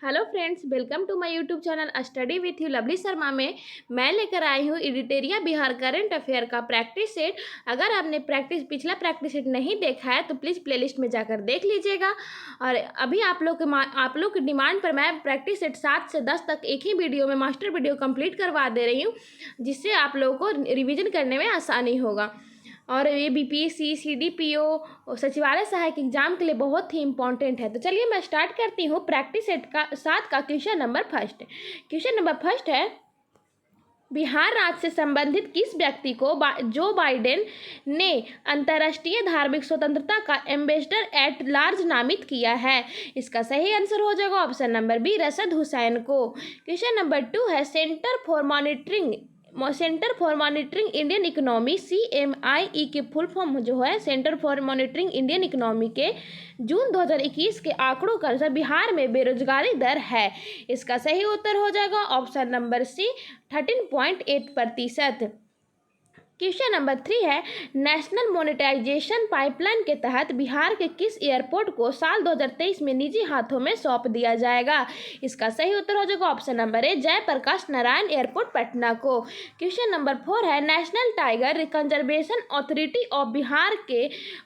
Hello friends, welcome to my YouTube channel study with you Lovely Sharma में मैं लेकर आई हूँ एडिटेरिया बिहार करंट अफेयर का प्रैक्टिस सेट। अगर आपने पिछला प्रैक्टिस सेट नहीं देखा है तो प्लीज़ प्लेलिस्ट में जाकर देख लीजिएगा। और अभी आप लोग की डिमांड पर मैं प्रैक्टिस सेट 7 से 10 तक एक ही वीडियो में मास्टर वीडियो कंप्लीट करवा दे रही हूँ, जिससे आप लोगों को रिविज़न करने में आसानी होगा। और ये बीपीएससी, सीडीपीओ, सचिवालय सहायक एग्जाम के लिए बहुत ही इंपॉर्टेंट है। तो चलिए मैं स्टार्ट करती हूँ प्रैक्टिस सेट का 7 का question number first. Question number first है, बिहार राज्य से संबंधित किस व्यक्ति को जो बाइडेन ने अंतर्राष्ट्रीय धार्मिक स्वतंत्रता का एम्बेसडर एट लार्ज नामित किया है? इसका सही आंसर हो जाएगा ऑप्शन नंबर बी, रशद हुसैन को। क्वेश्चन नंबर 2 है, centre for monitoring Indian economy CMIE के फुल फॉर्म जो है centre for monitoring Indian economy के जून 2021 के आंकड़ों के अनुसार बिहार में बेरोजगारी दर है। इसका सही उत्तर हो जाएगा option number C, 13.8%। Question number 3 है, नेशनल मोनेटाइजेशन पाइपलाइन के तहत बिहार के किस एयरपोर्ट को साल 2023 में निजी हाथों में सौंप दिया जाएगा? इसका सही उत्तर हो जाएगा option number A, Jayaprakash Narayan airport Patna को। क्वेश्चन नंबर 4 है, नेशनल टाइगर कंजर्वेशन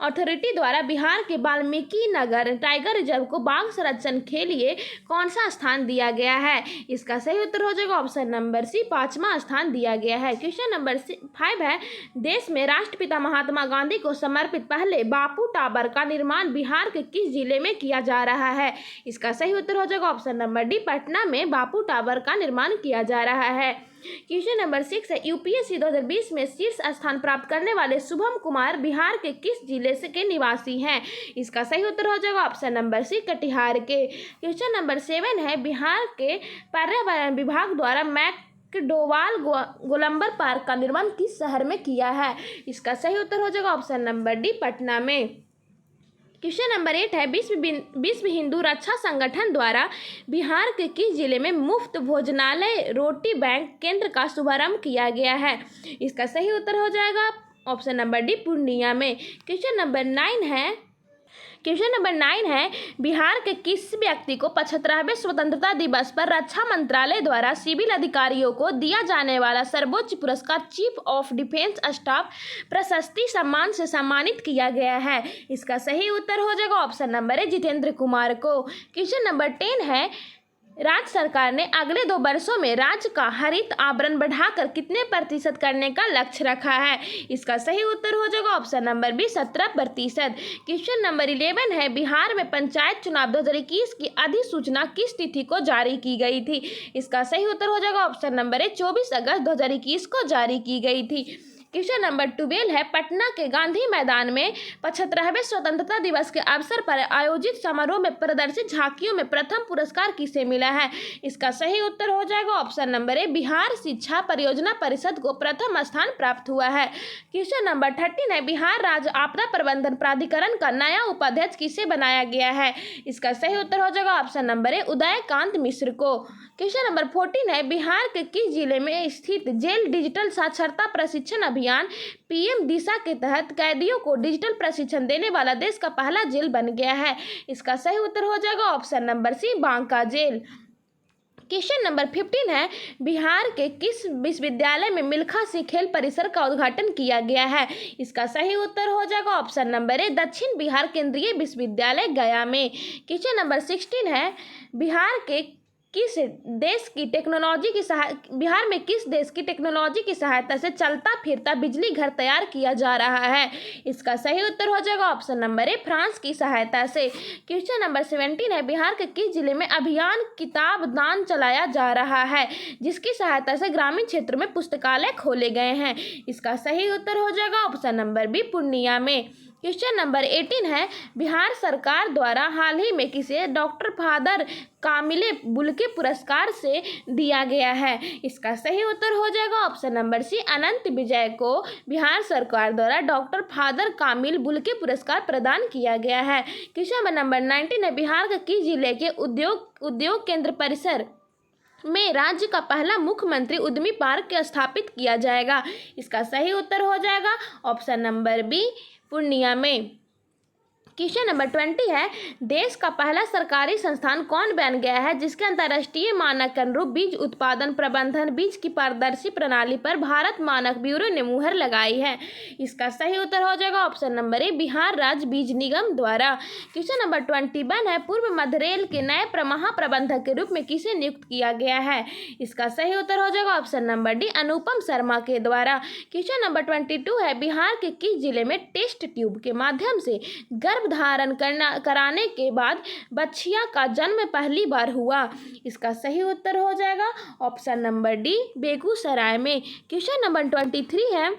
अथॉरिटी द्वारा बिहार के वाल्मीकि नगर टाइगर रिजर्व को बाघ संरक्षण के लिए कौन सा स्थान दिया गया है? इसका सही उत्तर हो जाएगा ऑप्शन नंबर सी, 5वां स्थान दिया गया है। क्वेश्चन नंबर 5 है, देश में राष्ट्रपिता महात्मा गांधी को समर्पित पहले बापू टावर का निर्माण बिहार के किस जिले में किया जा रहा है? इसका सही उत्तर हो जाएगा ऑप्शन नंबर डी, पटना में बापू टावर का निर्माण किया जा रहा है। क्वेश्चन नंबर 6 है, यूपीएससी 2020 में शीर्ष स्थान प्राप्त करने वाले शुभम कुमार बिहार के किस जिले से के निवासी हैं? इसका सही उत्तर हो जाएगा ऑप्शन नंबर सी, कटिहार के। क्वेश्चन नंबर 7 है, बिहार के पर्यावरण विभाग द्वारा डोवाल गोलंबर पार्क का निर्माण किस शहर में किया है? इसका सही उत्तर हो जाएगा ऑप्शन नंबर डी, पटना में। क्वेश्चन नंबर 8 है, विश्व हिंदू रक्षा संगठन द्वारा बिहार के किस जिले में मुफ्त भोजनालय रोटी बैंक केंद्र का शुभारंभ किया गया है? इसका सही उत्तर हो जाएगा ऑप्शन नंबर डी, पूर्णिया में। क्वेश्चन नंबर 9 है, बिहार के किस व्यक्ति को 75वें स्वतंत्रता दिवस पर रक्षा मंत्रालय द्वारा सिविल अधिकारियों को दिया जाने वाला सर्वोच्च पुरस्कार चीफ ऑफ डिफेंस स्टाफ प्रशस्ति सम्मान से सम्मानित किया गया है? इसका सही उत्तर हो जाएगा option number A, Jitendra Kumar को। क्वेश्चन नंबर 10 है, राज्य सरकार ने अगले 2 वर्षों में राज्य का हरित आवरण बढ़ाकर कितने प्रतिशत करने का लक्ष्य रखा है? इसका सही उत्तर हो जाएगा option number B, 17%। Question number 11 है, बिहार में पंचायत चुनाव 2021 की अधिसूचना किस तिथि को जारी की गई थी? इसका सही उत्तर हो जाएगा ऑप्शन नंबर ए, 24 अगस्त 2021 को जारी की गई थी। क्वेश्चन नंबर 12 है, पटना के गांधी मैदान में 75वें स्वतंत्रता दिवस के अवसर पर आयोजित समारोह में प्रदर्शित झांकियों में प्रथम पुरस्कार किसे मिला है? इसका सही उत्तर हो जाएगा ऑप्शन नंबर ए, बिहार शिक्षा परियोजना परिषद को प्रथम स्थान प्राप्त हुआ है। क्वेश्चन नंबर 13 है, बिहार राज्य आपदा प्रबंधन प्राधिकरण का नया उपाध्यक्ष किसे बनाया गया है? इसका सही उत्तर हो जाएगा ऑप्शन नंबर ए, उदयकांत मिश्र को। क्वेश्चन नंबर 14 है, बिहार के किस जिले में स्थित जेल डिजिटल साक्षरता प्रशिक्षण अभियान PM दिशा के तहत कैदियों को डिजिटल प्रशिक्षण देने वाला देश का पहला जेल बन गया है? इसका सही उत्तर हो जाएगा option number C, Banka jail. Question number 15 है, बिहार के किस विश्वविद्यालय में मिल्खा सिंह खेल परिसर का उद्घाटन किया गया है? इसका सही उत्तर हो जाएगा ऑप्शन नंबर ए, दक्षिण बिहार केंद्रीय विश्वविद्यालय गया में। क्वेश्चन नंबर 16 है, बिहार में किस देश की टेक्नोलॉजी की सहायता से चलता फिरता बिजली घर तैयार किया जा रहा है? इसका सही उत्तर हो जाएगा ऑप्शन नंबर ए, फ्रांस की सहायता से। क्वेश्चन नंबर 17 है, बिहार के किस जिले में अभियान किताब दान चलाया जा रहा है, जिसकी सहायता से ग्रामीण क्षेत्र में पुस्तकालय खोले गए हैं? इसका सही उत्तर हो जाएगा ऑप्शन नंबर बी, पूर्णिया में। क्वेश्चन नंबर 18 है, बिहार सरकार द्वारा हाल ही में किसे डॉक्टर फादर कामिले बुल्के पुरस्कार से दिया गया है? इसका सही उत्तर हो जाएगा ऑप्शन नंबर सी, अनंत विजय को बिहार सरकार द्वारा डॉक्टर फादर कामिल बुल्के पुरस्कार प्रदान किया गया है। क्वेश्चन नंबर 19 है, बिहार के किस जिले के उद्योग केंद्र परिसर में राज्य का पहला मुख्यमंत्री उद्यमी पार्क स्थापित किया जाएगा? इसका सही उत्तर हो जाएगा ऑप्शन नंबर बी, पूर्णिया में। क्वेश्चन नंबर 20 है, देश का पहला सरकारी संस्थान कौन बन गया है जिसके अंतर्राष्ट्रीय मानक के अनुरूप बीज उत्पादन प्रबंधन बीज की पारदर्शी प्रणाली पर भारत मानक ब्यूरो ने मुहर लगाई है? इसका सही उत्तर हो जाएगा ऑप्शन नंबर ए, बिहार राज्य बीज निगम द्वारा। क्वेश्चन नंबर 21 है, पूर्व मध्य रेल के नए महाप्रबंधक के रूप में किसे नियुक्त किया गया है? इसका सही उत्तर हो जाएगा ऑप्शन नंबर डी, अनुपम शर्मा के द्वारा। क्वेश्चन नंबर 22 है, बिहार के किस जिले में टेस्ट ट्यूब के माध्यम से गर्भ धारण कराने के बाद बच्चिया का जन्म पहली बार हुआ? इसका सही उत्तर हो जाएगा ऑप्शन नंबर डी, बेगूसराय में। क्वेश्चन नंबर 23 है,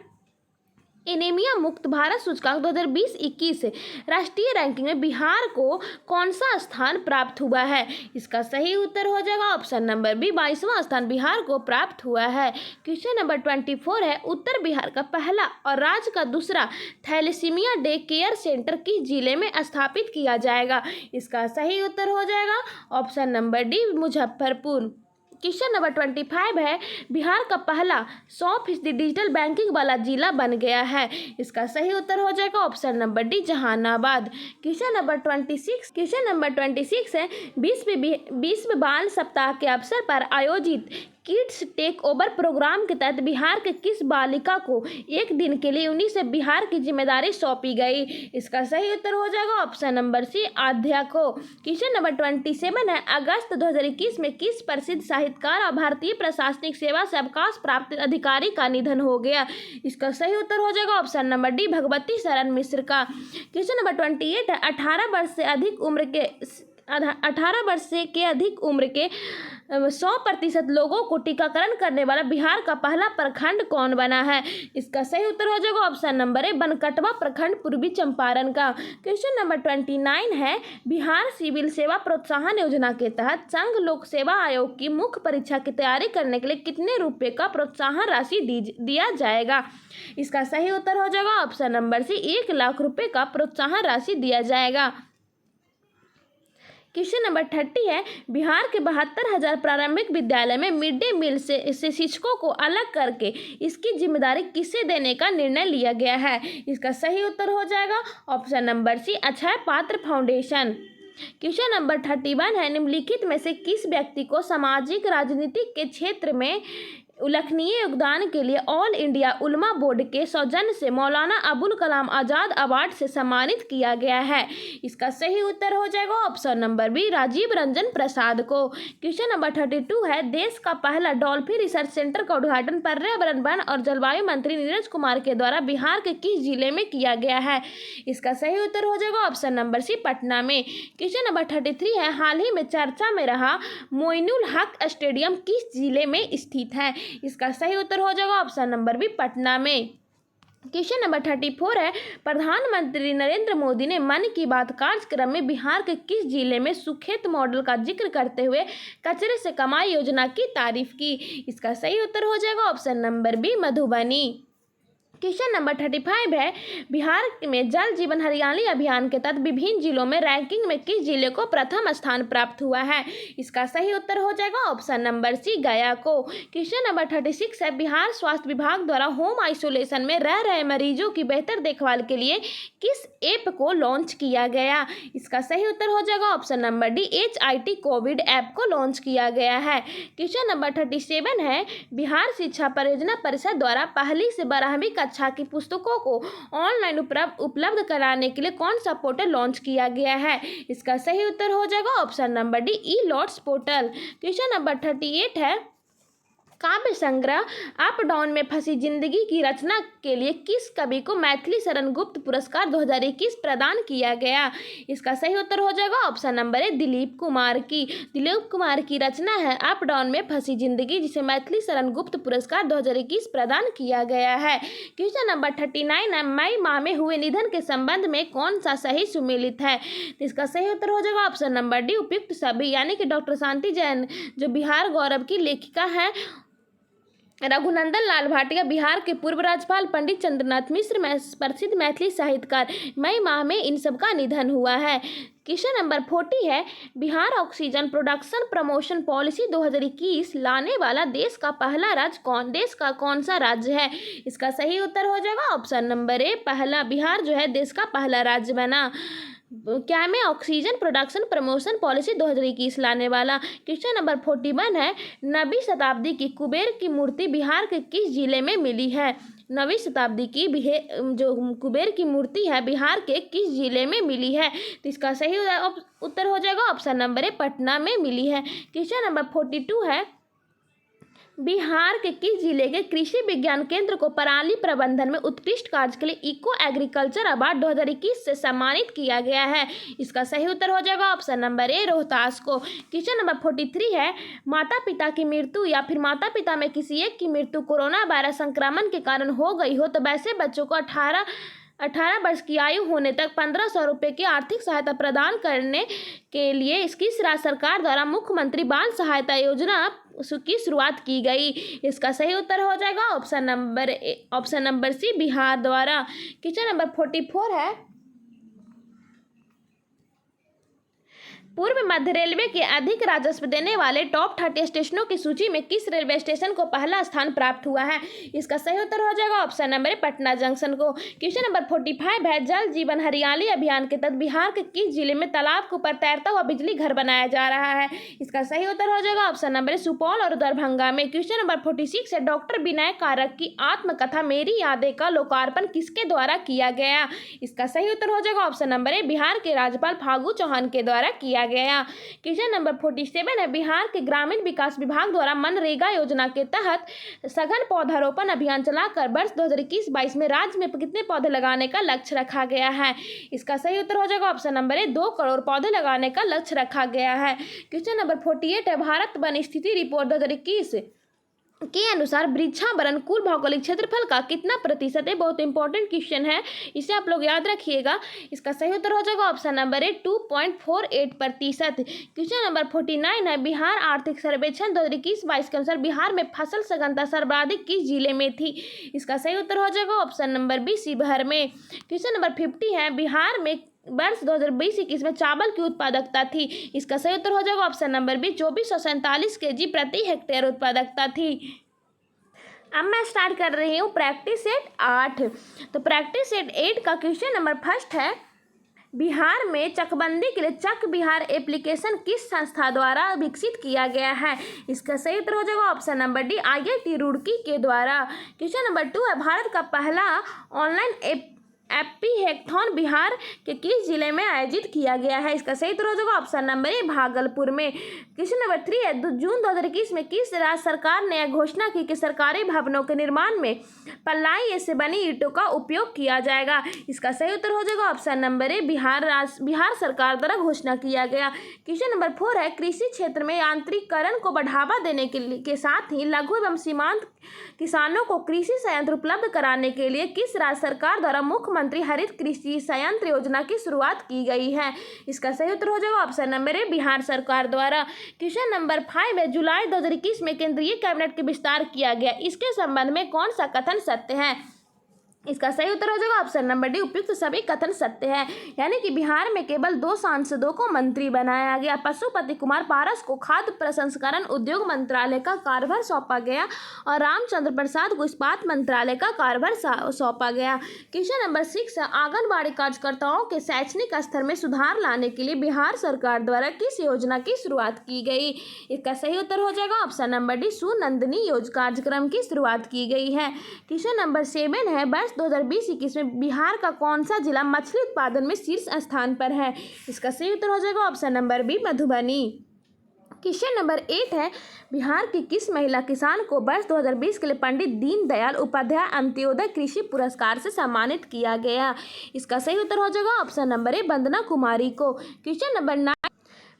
एनीमिया मुक्त भारत सूचकांक 2020-21 राष्ट्रीय रैंकिंग में बिहार को कौन सा स्थान प्राप्त हुआ है? इसका सही उत्तर हो जाएगा ऑप्शन नंबर बी, 22वां स्थान बिहार को प्राप्त हुआ है। क्वेश्चन नंबर 24 है, उत्तर बिहार का पहला और राज्य का दूसरा थैलेसीमिया डे केयर सेंटर किस जिले में स्थापित किया जाएगा? इसका सही उत्तर हो जाएगा option number D, Muzaffarpur. Question number 25 है, बिहार का पहला 100% डिजिटल बैंकिंग वाला जिला बन गया है? इसका सही उत्तर हो जाएगा option number D, Jehanabad. Question number 26 है, विश्व बाल सप्ताह के अवसर पर आयोजित किड्स टेक ओवर प्रोग्राम के तहत बिहार के किस बालिका को एक दिन के लिए UNICEF बिहार की जिम्मेदारी सौंपी गई? इसका सही उत्तर हो जाएगा ऑप्शन नंबर सी, आध्या को। क्वेश्चन नंबर 27 है, अगस्त 2021 में किस प्रसिद्ध साहित्यकार और भारतीय प्रशासनिक सेवा से अवकाश प्राप्त अधिकारी का निधन हो गया? इसका सही उत्तर हो जाएगा ऑप्शन नंबर डी, भगवती शरण मिश्र का। क्वेश्चन नंबर 28 है, 18 वर्ष से अधिक उम्र के 100% लोगों को टीकाकरण करने वाला बिहार का पहला प्रखंड कौन बना है? इसका सही उत्तर हो जाएगा ऑप्शन नंबर ए, बनकटवा प्रखंड पूर्वी चंपारण का। क्वेश्चन नंबर 29 है, बिहार सिविल सेवा प्रोत्साहन योजना के तहत संघ लोक सेवा आयोग की मुख्य परीक्षा की तैयारी करने के लिए कितने रुपए का प्रोत्साहन राशि दिया जाएगा? इसका सही उत्तर हो जाएगा ऑप्शन नंबर सी, 1 लाख रुपए का प्रोत्साहन राशि दिया जाएगा। क्वेश्चन नंबर 30 है, बिहार के 72,000 प्रारंभिक विद्यालय में मिड डे मील से शिक्षकों को अलग करके इसकी जिम्मेदारी किसे देने का निर्णय लिया गया है? इसका सही उत्तर हो जाएगा ऑप्शन नंबर सी, अक्षय पात्र फाउंडेशन। क्वेश्चन नंबर 31 है, निम्नलिखित में से किस व्यक्ति को सामाजिक राजनीतिक के क्षेत्र में उल्लेखनीय योगदान के लिए ऑल इंडिया उलमा बोर्ड के सौजन्य से मौलाना अबुल कलाम आज़ाद अवार्ड से सम्मानित किया गया है? इसका सही उत्तर हो जाएगा option number B, Rajiv Ranjan Prasad को। क्वेश्चन नंबर 32 है, देश का पहला डॉल्फिन रिसर्च सेंटर का उद्घाटन पर्यावरण वन और जलवायु मंत्री नीरज कुमार के द्वारा बिहार के किस जिले में किया गया है? इसका सही उत्तर हो जाएगा ऑप्शन नंबर सी, पटना में। क्वेश्चन नंबर 33 है, हाल ही में चर्चा में रहा मोइनुल हक स्टेडियम किस जिले में स्थित है? इसका सही उत्तर हो जाएगा ऑप्शन नंबर बी, पटना में। क्वेश्चन नंबर 34 है, प्रधानमंत्री नरेंद्र मोदी ने मन की बात कार्यक्रम में बिहार के किस जिले में सुखेत मॉडल का जिक्र करते हुए कचरे से कमाई योजना की तारीफ की? इसका सही उत्तर हो जाएगा option number B, Madhubani. Question number 35 है, बिहार में जल जीवन हरियाली अभियान के तहत विभिन्न जिलों में रैंकिंग में किस जिले को प्रथम स्थान प्राप्त हुआ है? इसका सही उत्तर हो जाएगा ऑप्शन नंबर सी, गया को। क्वेश्चन नंबर 36 है, बिहार स्वास्थ्य विभाग द्वारा होम आइसोलेशन में रह रहे मरीजों की बेहतर देखभाल के लिए किस ऐप को लॉन्च किया गया? इसका सही उत्तर हो जाएगा option number D, HIT Covid app को लॉन्च किया गया है। क्वेश्चन नंबर 37 है, बिहार शिक्षा परियोजना परिषद द्वारा पहली से 12वीं कक्षा की पुस्तकों को ऑनलाइन उपलब्ध कराने के लिए कौन सा पोर्टल लॉन्च किया गया है? इसका सही उत्तर हो जाएगा option number D, e lots portal. Question number 38 है, काव्य संग्रह अप डाउन में फंसी जिंदगी की रचना के लिए किस कवि को मैथिली शरण गुप्त पुरस्कार 2021 प्रदान किया गया? इसका सही उत्तर हो जाएगा option number A, Dilip Kumar की रचना है अप डाउन में फंसी जिंदगी, जिसे मैथिली शरण गुप्त पुरस्कार 2021 प्रदान किया गया है। क्वेश्चन नंबर 39 है, मई माह में हुए निधन के संबंध में कौन सा सही सुमेलित है? इसका सही उत्तर हो जाएगा ऑप्शन नंबर डी, उपयुक्त सभी, यानी कि डॉक्टर शांति जैन जो बिहार गौरव की लेखिका है, रघुनंदन लाल भाटिया बिहार के पूर्व राज्यपाल, पंडित चंद्रनाथ मिश्र प्रसिद्ध मैथिली साहित्यकार, मई माह में इन सब का निधन हुआ है। क्वेश्चन नंबर 40 है, Bihar oxygen production promotion policy 2021 लाने वाला देश का कौन सा राज्य है? इसका सही उत्तर हो जाएगा ऑप्शन नंबर ए, पहला बिहार जो है देश का पहला राज्य बना। क्या में ऑक्सीजन प्रोडक्शन प्रमोशन पॉलिसी 2021 लाने वाला। क्वेश्चन नंबर 41 है, 9वीं शताब्दी की कुबेर की मूर्ति बिहार के किस जिले में मिली है। 9वीं शताब्दी की जो कुबेर की मूर्ति है बिहार के किस जिले में मिली है। तो इसका सही उत्तर हो जाएगा ऑप्शन नंबर ए, पटना में मिली है। क्वेश्चन नंबर 42 है, बिहार के किस जिले के कृषि विज्ञान केंद्र को पराली प्रबंधन में उत्कृष्ट कार्य के लिए इको एग्रीकल्चर अवार्ड 2021 से सम्मानित किया गया है। इसका सही उत्तर हो जाएगा ऑप्शन नंबर ए, रोहतास को। क्वेश्चन नंबर 43 है, माता पिता की मृत्यु या फिर माता पिता में किसी एक की मृत्यु कोरोना वायरस संक्रमण के कारण हो गई हो तो वैसे बच्चों को 18 वर्ष की आयु होने तक 1500 रुपये की आर्थिक सहायता प्रदान करने के लिए इसकी राज्य सरकार द्वारा मुख्यमंत्री बाल सहायता योजना की शुरुआत की गई। इसका सही उत्तर हो जाएगा ऑप्शन नंबर सी, बिहार द्वारा। क्वेश्चन नंबर 44 है, पूर्व मध्य रेलवे के अधिक राजस्व देने वाले टॉप 30 स्टेशनों की सूची में किस रेलवे स्टेशन को पहला स्थान प्राप्त हुआ है। इसका सही उत्तर हो जाएगा ऑप्शन नंबर ए, पटना जंक्शन को। क्वेश्चन नंबर 45 है, जल जीवन हरियाली अभियान के तहत बिहार के किस जिले में तालाब के ऊपर तैरता हुआ बिजली घर बनाया जा रहा है। इसका सही उत्तर हो जाएगा ऑप्शन नंबर ए, सुपौल और दरभंगा में। क्वेश्चन नंबर 46 है, डॉक्टर विनय कारक की आत्मकथा मेरी यादें का लोकार्पण किसके द्वारा किया गया। इसका सही उत्तर हो जाएगा ऑप्शन नंबर ए, बिहार के राज्यपाल फागू चौहान के द्वारा किया गया। क्वेश्चन नंबर 47 है, बिहार के ग्रामीण विकास विभाग द्वारा मनरेगा योजना के तहत सघन पौधारोपण अभियान चलाकर वर्ष 2021-22 में राज्य में कितने पौधे लगाने का लक्ष्य रखा गया है। इसका सही उत्तर हो जाएगा ऑप्शन नंबर ए, 2 करोड़ पौधे लगाने का लक्ष्य रखा गया है। क्वेश्चन नंबर 48 है, भारत वन स्थिति रिपोर्ट 2021 के अनुसार वृक्षावरण कुल भौगोलिक क्षेत्रफल का कितना प्रतिशत है। बहुत इंपॉर्टेंट क्वेश्चन है, इसे आप लोग याद रखिएगा। इसका सही उत्तर हो जाएगा ऑप्शन नंबर ए, 2.48%। क्वेश्चन नंबर 49 है, बिहार आर्थिक सर्वेक्षण 2021-22 के अनुसार बिहार में फसल सघनता सर्वाधिक किस जिले में थी। इसका सही उत्तर हो जाएगा ऑप्शन नंबर बी, शिवहर में। क्वेश्चन नंबर 50 है, बिहार में वर्ष 2020-21 में चावल की उत्पादकता थी। इसका सही उत्तर हो जाएगा ऑप्शन नंबर बी, 2447 kg प्रति हेक्टेयर उत्पादकता थी। अब मैं स्टार्ट कर रही हूँ प्रैक्टिस सेट 8। तो प्रैक्टिस सेट 8 का क्वेश्चन नंबर फर्स्ट है, बिहार में चकबंदी के लिए चक बिहार एप्लीकेशन किस संस्था द्वारा विकसित किया गया है। इसका सही उत्तर हो जाएगा option number D, IIT Roorkee के द्वारा। क्वेश्चन नंबर 2 है, भारत का पहला ऑनलाइन एप्पी हैकाथॉन बिहार के किस जिले में आयोजित किया गया है। इसका सही उत्तर हो जाएगा ऑप्शन नंबर ए, भागलपुर में। क्वेश्चन नंबर 3 है, जून 2021 में किस राज्य सरकार ने घोषणा की कि सरकारी भवनों के निर्माण में पल्लाई से बनी ईंटों का उपयोग किया जाएगा। इसका सही उत्तर हो जाएगा ऑप्शन नंबर ए, बिहार सरकार द्वारा घोषणा किया गया। क्वेश्चन नंबर 4 है, कृषि क्षेत्र में यांत्रिकीकरण को बढ़ावा देने के साथ ही लघु एवं सीमांत किसानों को कृषि संयंत्र उपलब्ध कराने के लिए किस राज्य सरकार द्वारा मुख्यमंत्री हरित कृषि संयंत्र योजना की शुरुआत की गई है। इसका सही उत्तर हो जाएगा ऑप्शन नंबर ए, बिहार सरकार द्वारा। क्वेश्चन नंबर 5 है, जुलाई 2021 में केंद्रीय कैबिनेट के विस्तार किया गया, इसके संबंध में कौन सा कथन सत्य है। इसका सही उत्तर हो जाएगा ऑप्शन नंबर डी, उपयुक्त सभी कथन सत्य है। यानी कि बिहार में केवल 2 सांसदों को मंत्री बनाया गया। पशुपति कुमार पारस को खाद्य प्रसंस्करण उद्योग मंत्रालय का कार्यभार सौंपा गया और रामचंद्र प्रसाद को इस्पात मंत्रालय का कार्यभार सौंपा गया। क्वेश्चन नंबर 6 है, आंगनबाड़ी कार्यकर्ताओं के शैक्षणिक स्तर में सुधार लाने के लिए बिहार सरकार द्वारा किस योजना की शुरुआत की गई। इसका सही उत्तर हो जाएगा ऑप्शन नंबर डी, सुनंदिनी कार्यक्रम की शुरुआत की गई है। क्वेश्चन नंबर 7 है, 2020-21 में बिहार का कौन सा जिला मछली उत्पादन में शीर्ष स्थान पर है। इसका सही उत्तर हो जाएगा option number B, Madhubani. Question number 8 है, बिहार की किस महिला किसान को वर्ष 2020 के लिए पंडित दीनदयाल उपाध्याय अंत्योदय कृषि पुरस्कार से सम्मानित किया गया। इसका सही उत्तर हो जाएगा ऑप्शन नंबर ए, वंदना कुमारी को। क्वेश्चन नंबर 9,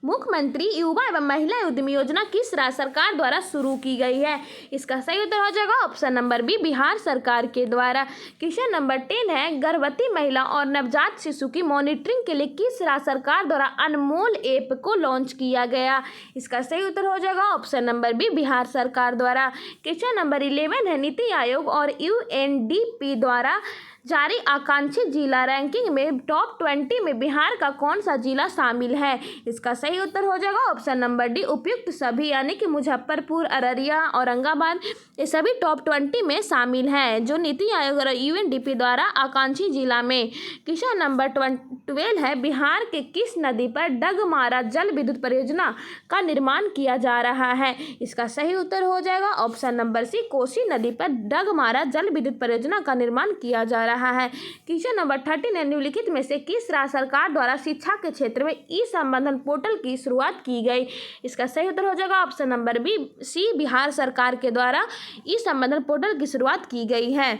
मुख्यमंत्री युवा एवं महिला उद्यमी योजना किस राज्य सरकार द्वारा शुरू की गई है। इसका सही उत्तर हो जाएगा ऑप्शन नंबर बी, बिहार सरकार के द्वारा। क्वेश्चन नंबर 10 है, गर्भवती महिला और नवजात शिशु की मॉनिटरिंग के लिए किस राज्य सरकार द्वारा अनमोल ऐप को लॉन्च किया गया। इसका सही उत्तर हो जाएगा ऑप्शन नंबर बी, बिहार सरकार द्वारा। क्वेश्चन नंबर 11 है, नीति आयोग और UNDP द्वारा जारी आकांक्षी जिला रैंकिंग में टॉप 20 में बिहार का कौन सा जिला शामिल है? इसका सही उत्तर हो जाएगा ऑप्शन नंबर डी, उपयुक्त सभी, यानी कि मुजफ्फरपुर, अररिया, औरंगाबाद, ये सभी टॉप 20 में शामिल हैं जो नीति आयोग और यूएनडीपी द्वारा आकांक्षी जिला में। क्वेश्चन नंबर 12 है, बिहार के किस नदी पर डगमारा जल विद्युत परियोजना का निर्माण किया जा रहा है? इसका सही उत्तर हो जाएगा ऑप्शन नंबर सी, कोसी नदी पर डगमारा जल विद्युत परियोजना का निर्माण किया जा रहा है। क्वेश्चन नंबर 13 है, निम्नलिखित में से किस राज्य सरकार द्वारा शिक्षा के क्षेत्र में ई संबंधन पोर्टल की शुरुआत की गई? इसका सही उत्तर हो जाएगा ऑप्शन नंबर बी, सी, बिहार सरकार के द्वारा ई संबंधन पोर्टल की शुरुआत की गई है।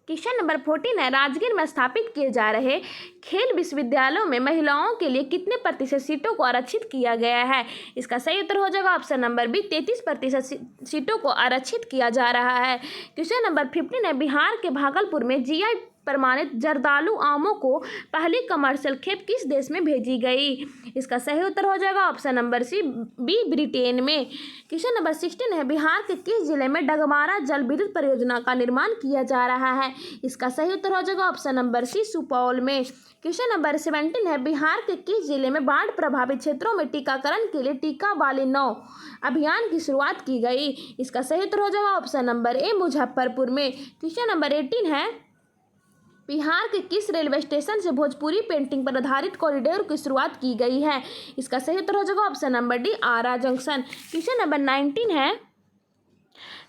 क्वेश्चन नंबर 14 है, राजगीर में स्थापित किए जा रहे खेल विश्वविद्यालयों में महिलाओं के लिए कितने प्रतिशत सीटों को आरक्षित किया गया है? इसका सही उत्तर हो जाएगा ऑप्शन नंबर बी, 33% सीटों को आरक्षित किया जा रहा है। क्वेश्चन नंबर 15 है, बिहार के भागलपुर में जीआई प्रमाणित जर्दालू आमों को पहली कमर्शियल खेप किस देश में भेजी गई? इसका सही उत्तर हो जाएगा option number C, B, Britain में। क्वेश्चन नंबर 16 है, बिहार के किस जिले में डगमारा जल विद्युत परियोजना का निर्माण किया जा रहा है? इसका सही उत्तर हो जाएगा ऑप्शन नंबर सी, सुपौल में। क्वेश्चन नंबर 17 है, बिहार के किस जिले में बाढ़ प्रभावित क्षेत्रों में टीकाकरण के लिए टीका वाली 9 अभियान की शुरुआत की गई? इसका सही उत्तर हो जाएगा ऑप्शन नंबर ए, मुजफ्फरपुर में। क्वेश्चन नंबर 18 है, बिहार के किस रेलवे स्टेशन से भोजपुरी पेंटिंग पर आधारित कॉरिडोर की शुरुआत की गई है? इसका सही उत्तर हो जाएगा ऑप्शन नंबर डी, आरा जंक्शन। क्वेश्चन नंबर 19 है,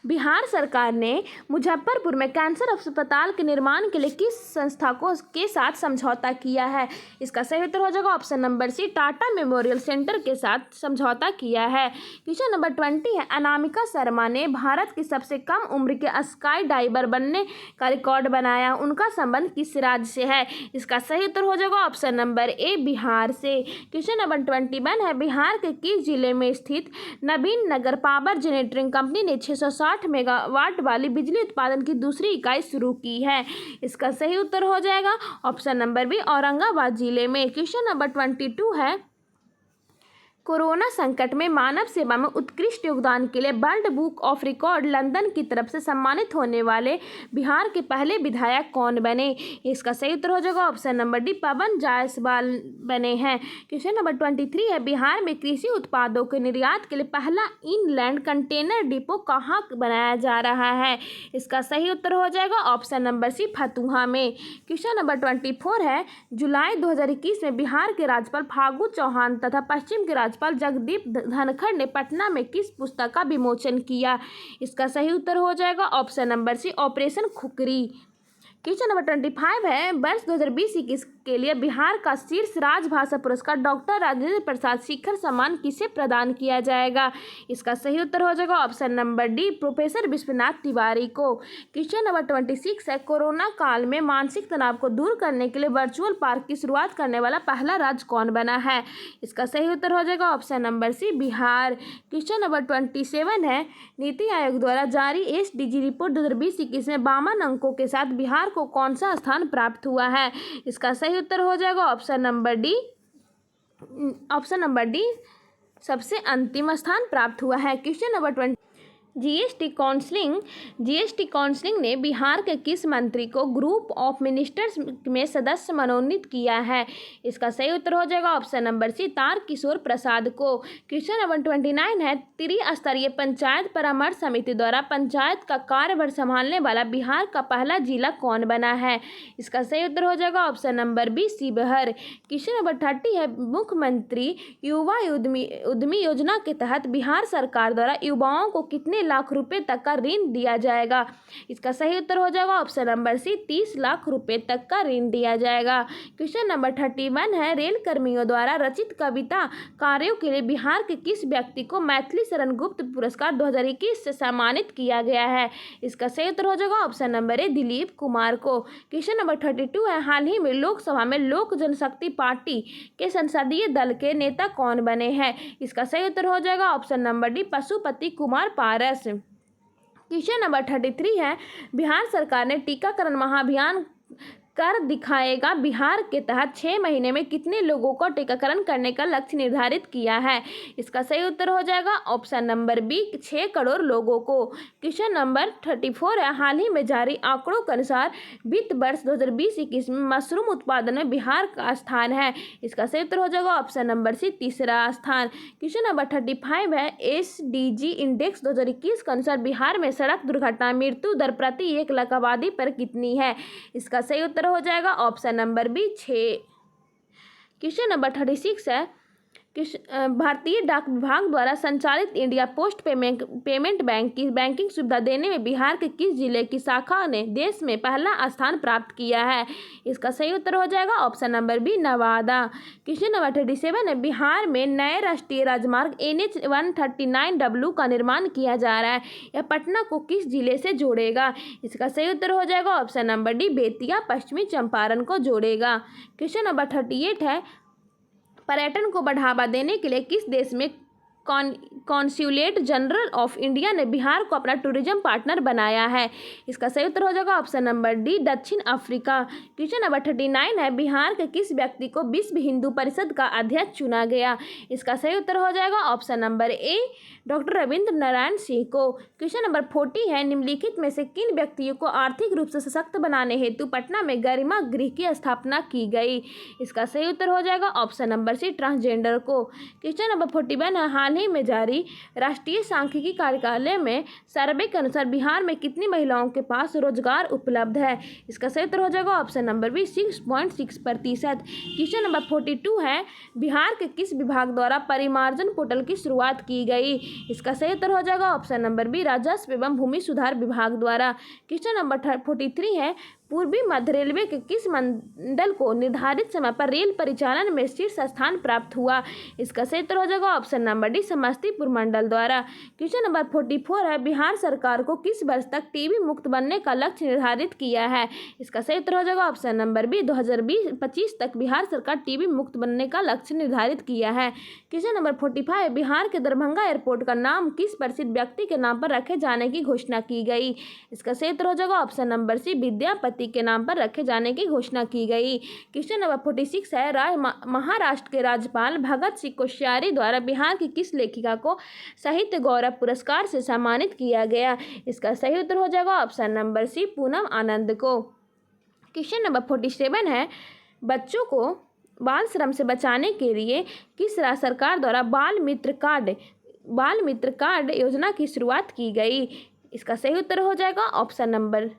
बिहार सरकार ने मुजफ्फरपुर में कैंसर अस्पताल के निर्माण के लिए किस संस्था के साथ समझौता किया है? इसका सही उत्तर हो जाएगा option number C, Tata memorial centre के साथ समझौता किया है। क्वेश्चन नंबर 20 है, अनामिका शर्मा ने भारत की सबसे कम उम्र के स्काई डाइवर बनने का रिकॉर्ड बनाया, उनका संबंध किस राज्य से है? इसका सही उत्तर हो जाएगा ऑप्शन नंबर ए, बिहार से। क्वेश्चन नंबर 21 है, बिहार के किस जिले में स्थित नवीन नगर पावर जनरेटिंग कंपनी ने 660 मेगावाट वाली बिजली उत्पादन की दूसरी इकाई शुरू की है? इसका सही उत्तर हो जाएगा ऑप्शन नंबर बी, औरंगाबाद जिले में। क्वेश्चन नंबर 22 है, कोरोना संकट में मानव सेवा में उत्कृष्ट योगदान के लिए world book of record London की तरफ से सम्मानित होने वाले बिहार के पहले विधायक कौन बने? इसका सही उत्तर हो जाएगा option number D, Pawan Jaiswal बने हैं। क्वेश्चन नंबर 23 है, बिहार में कृषि उत्पादों के निर्यात के लिए पहला इनलैंड कंटेनर डिपो कहाँ बनाया जा रहा है? इसका सही उत्तर हो जाएगा ऑप्शन नंबर सी, फतुहा में। क्वेश्चन नंबर 24 है, जुलाई 2021 में बिहार के राज्यपाल फागू चौहान तथा पश्चिम के राज्यपाल जगदीप धनखड़ ने पटना में किस पुस्तक का विमोचन किया? इसका सही उत्तर हो जाएगा option number C, operation Khukri. Question number 25 है, वर्ष 2020-21 के लिए बिहार का शीर्ष राजभाषा पुरस्कार डॉक्टर राजेंद्र प्रसाद शिखर सम्मान किसे प्रदान किया जाएगा? इसका सही उत्तर हो जाएगा option number D, professor Vishwanath Tiwari को। क्वेश्चन नंबर 26 है, कोरोना काल में मानसिक तनाव को दूर करने के लिए वर्चुअल पार्क की शुरुआत करने वाला पहला राज्य कौन बना है? इसका सही उत्तर हो जाएगा option number C, Bihar. Question number 27 है, नीति आयोग द्वारा जारी SDG रिपोर्ट 2020-21 में 52 अंकों के साथ बिहार को कौन सा स्थान प्राप्त हुआ है? इसका सही उत्तर हो जाएगा ऑप्शन नंबर डी, सबसे अंतिम स्थान प्राप्त हुआ है। क्वेश्चन नंबर 20, जीएसटी काउंसिल ने बिहार के किस मंत्री को ग्रुप ऑफ मिनिस्टर्स में सदस्य मनोनीत किया है? इसका सही उत्तर हो जाएगा ऑप्शन नंबर सी, तारकिशोर प्रसाद को। क्वेश्चन नंबर 29 है, त्रिस्तरीय पंचायत परामर्श समिति द्वारा पंचायत का कार्यभार संभालने वाला बिहार का पहला जिला कौन बना है? इसका सही उत्तर हो जाएगा option number B, Sheohar. Question number 30 है, मुख्यमंत्री युवा उद्यमी योजना के तहत बिहार सरकार द्वारा युवाओं को कितने लाख रुपए तक का ऋण दिया जाएगा? इसका सही उत्तर हो जाएगा ऑप्शन नंबर सी, 30 लाख रुपए तक का ऋण दिया जाएगा। क्वेश्चन नंबर 31 है, रेल कर्मियों द्वारा रचित कविता कार्यों के लिए बिहार के किस व्यक्ति को मैथिली शरण गुप्त पुरस्कार 2021 से सम्मानित किया गया है? इसका सही उत्तर हो जाएगा option number A, Dilip Kumar को। क्वेश्चन नंबर 32 है, हाल ही में लोकसभा में लोक जनशक्ति पार्टी के संसदीय दल के नेता कौन बने हैं? इसका सही उत्तर हो जाएगा option number D, Pashupati Kumar Paras. Question number 33 है, बिहार सरकार ने टीकाकरण महाअभियान कर दिखाएगा बिहार के तहत 6 महीने में कितने लोगों को टीकाकरण करने का लक्ष्य निर्धारित किया है। इसका सही उत्तर हो जाएगा ऑप्शन नंबर बी 6 करोड़ लोगों को। क्वेश्चन नंबर 34 है, हाल ही में जारी आंकड़ों के अनुसार वित्त वर्ष 2020-21 में मशरूम उत्पादन में बिहार का स्थान है। इसका सही उत्तर हो जाएगा ऑप्शन नंबर सी तीसरा स्थान। क्वेश्चन नंबर 35 है, SDG इंडेक्स 2021 के अनुसार बिहार में सड़क दुर्घटना मृत्यु दर प्रति 1 लाख आबादी पर कितनी है। इसका सही उत्तर हो जाएगा option number B 6। Question number 36 है, भारतीय डाक विभाग द्वारा संचालित इंडिया पोस्ट पेमेंट बैंक की बैंकिंग सुविधा देने में बिहार के किस जिले की शाखा ने देश में पहला स्थान प्राप्त किया है। इसका सही उत्तर हो जाएगा option number B Nawada. Question number 37 है, बिहार में नए राष्ट्रीय राजमार्ग NH 139W का निर्माण किया जा रहा है। यह पटना को किस जिले से जोड़ेगा। इसका सही उत्तर हो जाएगा ऑप्शन नंबर डी बेतिया पश्चिमी चंपारण को जोड़ेगा। क्वेश्चन नंबर 38 है, पर्यटन को बढ़ावा देने के लिए किस देश में कॉन्स्युलेट जनरल ऑफ इंडिया ने बिहार को अपना टूरिज्म पार्टनर बनाया है। इसका सही उत्तर हो जाएगा ऑप्शन नंबर डी दक्षिण अफ्रीका। क्वेश्चन नंबर 39 है, बिहार के किस व्यक्ति को विश्व हिंदू परिषद का अध्यक्ष चुना गया। इसका सही उत्तर हो जाएगा option number A doctor Ravindra Narayan Singh को। क्वेश्चन नंबर 40 है, निम्नलिखित में से किन व्यक्तियों को आर्थिक रूप से सशक्त बनाने हेतु पटना में गरिमा गृह की स्थापना की गई। इसका सही उत्तर हो जाएगा ऑप्शन नंबर सी ट्रांसजेंडर को। क्वेश्चन नंबर 41 है, हाल ही में जारी राष्ट्रीय सांख्यिकी कार्यालय में सर्वे के अनुसार बिहार में कितनी महिलाओं के पास रोजगार उपलब्ध है। इसका सही उत्तर हो जाएगा option number B 6.6%। Question number 42 है, बिहार के किस विभाग द्वारा परिमार्जन पोर्टल की शुरुआत की गई। इसका सही उत्तर हो जाएगा ऑप्शन नंबर बी राजस्व एवं भूमि सुधार विभाग द्वारा। क्वेश्चन नंबर 43 है, पूर्वी मध्य रेलवे के किस मंडल को निर्धारित समय पर रेल परिचालन में शीर्ष स्थान प्राप्त हुआ। इसका सही उत्तर हो जाएगा ऑप्शन नंबर डी समस्तीपुर मंडल द्वारा। क्वेश्चन नंबर 44 है, बिहार सरकार को किस वर्ष तक टीबी मुक्त बनने का लक्ष्य निर्धारित किया है। इसका सही उत्तर हो जाएगा ऑप्शन नंबर बी 2025 तक बिहार सरकार टीबी मुक्त बनने का लक्ष्य निर्धारित किया है। क्वेश्चन नंबर 45, बिहार के दरभंगा एयरपोर्ट का नाम किस प्रसिद्ध व्यक्ति के नाम पर रखे जाने की घोषणा की गई। इसका सही उत्तर हो जाएगा ऑप्शन नंबर सी विद्यापति के नाम पर रखे जाने की घोषणा की गई। क्वेश्चन नंबर 46 है, महाराष्ट्र के राज्यपाल भगत सिंह कोश्यारी द्वारा बिहार की किस लेखिका को साहित्य गौरव पुरस्कार से सम्मानित किया गया। इसका सही उत्तर हो जाएगा ऑप्शन नंबर सी पूनम आनंद को। क्वेश्चन नंबर 47 है, बच्चों को बाल श्रम से बचाने के लिए किस राज्य सरकार द्वारा बाल मित्र कार्ड योजना की शुरुआत की गई। इसका सही उत्तर हो जाएगा ऑप्शन नंबर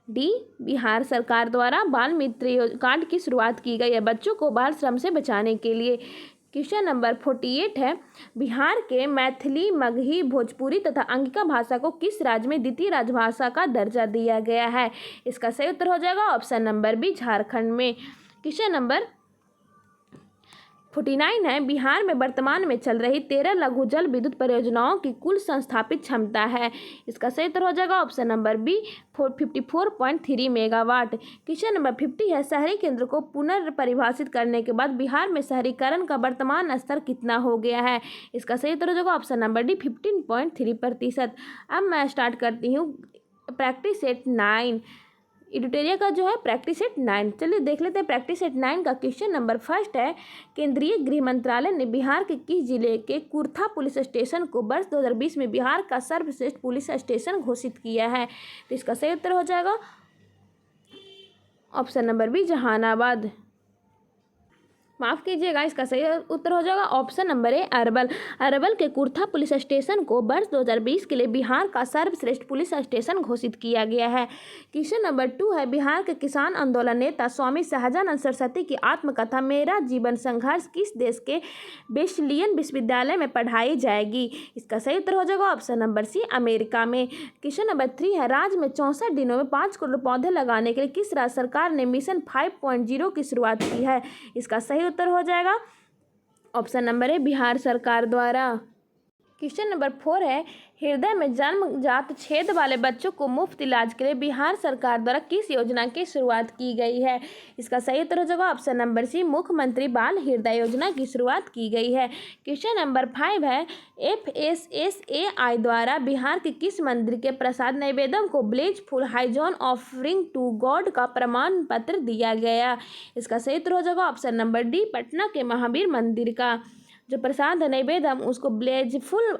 डी बिहार सरकार द्वारा बाल मित्र कार्ड की शुरुआत की गई है बच्चों को बाल श्रम से बचाने के लिए। क्वेश्चन नंबर 48 है, बिहार के मैथिली, मगही, भोजपुरी तथा अंगिका भाषा को किस राज्य में द्वितीय राजभाषा का दर्जा दिया गया है। इसका सही उत्तर हो जाएगा ऑप्शन नंबर बी झारखंड में। क्वेश्चन नंबर 49 है, बिहार में वर्तमान में चल रही 13 लघु जल विद्युत परियोजनाओं की कुल संस्थापित क्षमता है। इसका सही उत्तर हो जाएगा option number B 54.3 megawatt. Question number 50 है, शहरी केंद्र को पुनर्परिभाषित करने के बाद बिहार में शहरीकरण का वर्तमान स्तर कितना हो गया है। इसका सही उत्तर हो जाएगा ऑप्शन नंबर डी 15.3%। अब मैं स्टार्ट करती हूँ प्रैक्टिस सेट 9 एडिटोरिया का जो है प्रैक्टिस सेट 9। चलिए देख लेते हैं प्रैक्टिस सेट 9 का। क्वेश्चन नंबर 1 है, केंद्रीय गृह मंत्रालय ने बिहार के किस जिले के कुर्था पुलिस स्टेशन को वर्ष 2020 में बिहार का सर्वश्रेष्ठ पुलिस स्टेशन घोषित किया है। तो इसका सही उत्तर हो जाएगा ऑप्शन नंबर बी जहानाबाद। माफ़ कीजिएगा, इसका सही उत्तर हो जाएगा ऑप्शन नंबर ए अरवल। अरवल के कुर्था पुलिस स्टेशन को वर्ष 2020 के लिए बिहार का सर्वश्रेष्ठ पुलिस स्टेशन घोषित किया गया है। क्वेश्चन नंबर 2 है, बिहार के किसान आंदोलन नेता स्वामी सहजानंद सरस्वती की आत्मकथा मेरा जीवन संघर्ष किस देश के वेस्लेयन विश्वविद्यालय में पढ़ाई जाएगी। इसका सही उत्तर हो जाएगा ऑप्शन नंबर सी अमेरिका में। क्वेश्चन नंबर 3 है, राज्य में 64 दिनों में 5 करोड़ पौधे लगाने के लिए किस राज्य सरकार ने मिशन 5.0 की शुरुआत की है। इसका सही उत्तर हो जाएगा ऑप्शन नंबर ए बिहार सरकार द्वारा। क्वेश्चन नंबर 4 है, हृदय में जन्मजात छेद वाले बच्चों को मुफ्त इलाज के लिए बिहार सरकार द्वारा किस योजना की शुरुआत की गई है? इसका सही उत्तर हो जाएगा ऑप्शन नंबर सी, मुख्यमंत्री बाल हृदय योजना की शुरुआत की गई है। क्वेश्चन नंबर 5 है, FSSAI द्वारा बिहार के किस मंदिर के प्रसाद नैवेद्य को ब्लीचफुल हाइजोन ऑफरिंग टू गॉड का प्रमाण पत्र दिया गया? इसका सही उत्तर हो जाएगा ऑप्शन नंबर डी, पटना के महावीर मंदिर का जो प्रसाद नैवेद्य उसको ब्लेजफुल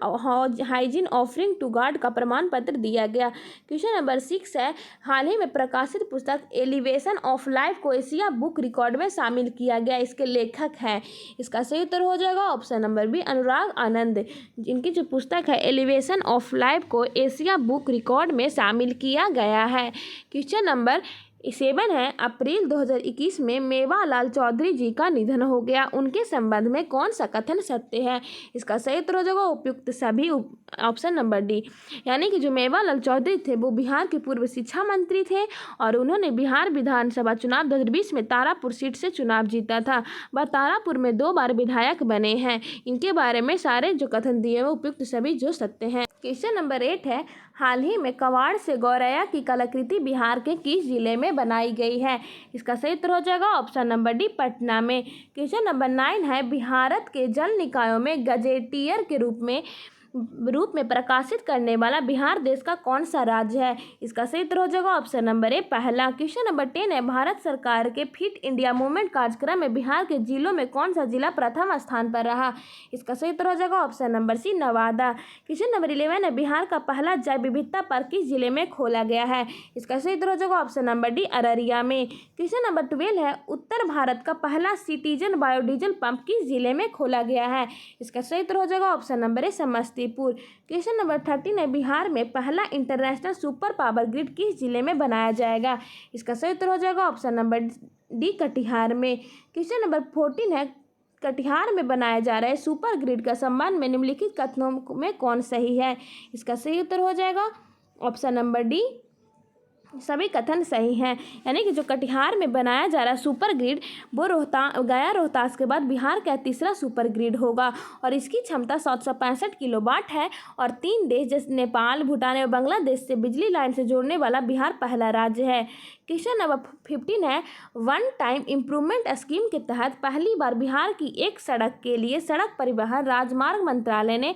हाइजीन ऑफरिंग टू गॉड का प्रमाण पत्र दिया गया। क्वेश्चन नंबर 6 है, हाल ही में प्रकाशित पुस्तक एलिवेशन ऑफ लाइफ को एशिया बुक रिकॉर्ड में शामिल किया गया, इसके लेखक हैं? इसका सही उत्तर हो जाएगा ऑप्शन नंबर बी, अनुराग आनंद। इनकी जो पुस्तक है एलिवेशन ऑफ लाइफ को एशिया बुक रिकॉर्ड में शामिल किया गया है। क्वेश्चन नंबर 7 है, अप्रैल 2021 में मेवालाल चौधरी जी का निधन हो गया, उनके संबंध में कौन सा कथन सत्य है? इसका सही उत्तर हो जाएगा उपयुक्त सभी, ऑप्शन नंबर डी। यानी कि जो मेवालाल चौधरी थे वो बिहार के पूर्व शिक्षा मंत्री थे और उन्होंने बिहार विधानसभा चुनाव 2020 में तारापुर सीट से चुनाव जीता था। वह तारापुर में 2 बार विधायक बने हैं। इनके बारे में सारे जो कथन दिए वो उपयुक्त सभी जो सत्य हैं। क्वेश्चन नंबर 8 है, हाल ही में कवाड़ से गौरैया की कलाकृति बिहार के किस जिले में बनाई गई है? इसका सही उत्तर हो जाएगा ऑप्शन नंबर डी, पटना में। क्वेश्चन नंबर 9 है, भारत के जल निकायों में गजेटियर के रूप में प्रकाशित करने वाला बिहार देश का कौन सा राज्य है? इसका सही उत्तर हो जाएगा ऑप्शन नंबर ए, पहला। क्वेश्चन नंबर 10 है, भारत सरकार के फिट इंडिया मूवमेंट कार्यक्रम में बिहार के जिलों में कौन सा जिला प्रथम स्थान पर रहा? इसका सही उत्तर हो जाएगा option number C, Nawada. Question number 11 है, बिहार का पहला जैव विविधता पार्क किस जिले में खोला गया है? इसका सही उत्तर हो जाएगा ऑप्शन नंबर डी, अररिया में। क्वेश्चन नंबर 12 है, उत्तर भारत का पहला सिटीजन बायोडीजल पंप किस जिले में खोला गया है? इसका सही उत्तर हो जाएगा ऑप्शन नंबर ए, समस्तीपुर। क्वेश्चन नंबर 13 है, बिहार में पहला इंटरनेशनल सुपर पावर ग्रिड किस जिले में बनाया जाएगा? इसका सही उत्तर हो जाएगा ऑप्शन नंबर डी, कटिहार में। क्वेश्चन नंबर 14 है, कटिहार में बनाया जा रहा है सुपर ग्रिड का संबंध में निम्नलिखित कथनों में कौन सही है? इसका सही उत्तर हो जाएगा ऑप्शन नंबर डी, सभी कथन सही हैं। यानी कि जो कटिहार में बनाया जा रहा है सुपर ग्रिड वो गया रोहतास के बाद बिहार का तीसरा सुपर ग्रिड होगा और इसकी क्षमता 765 किलोवाट है और 3 देश जैसे नेपाल, भूटान और बांग्लादेश से बिजली लाइन से जोड़ने वाला बिहार पहला राज्य है। क्वेश्चन नंबर 15 है, वन टाइम इम्प्रूवमेंट स्कीम के तहत पहली बार बिहार की एक सड़क के लिए सड़क परिवहन राजमार्ग मंत्रालय ने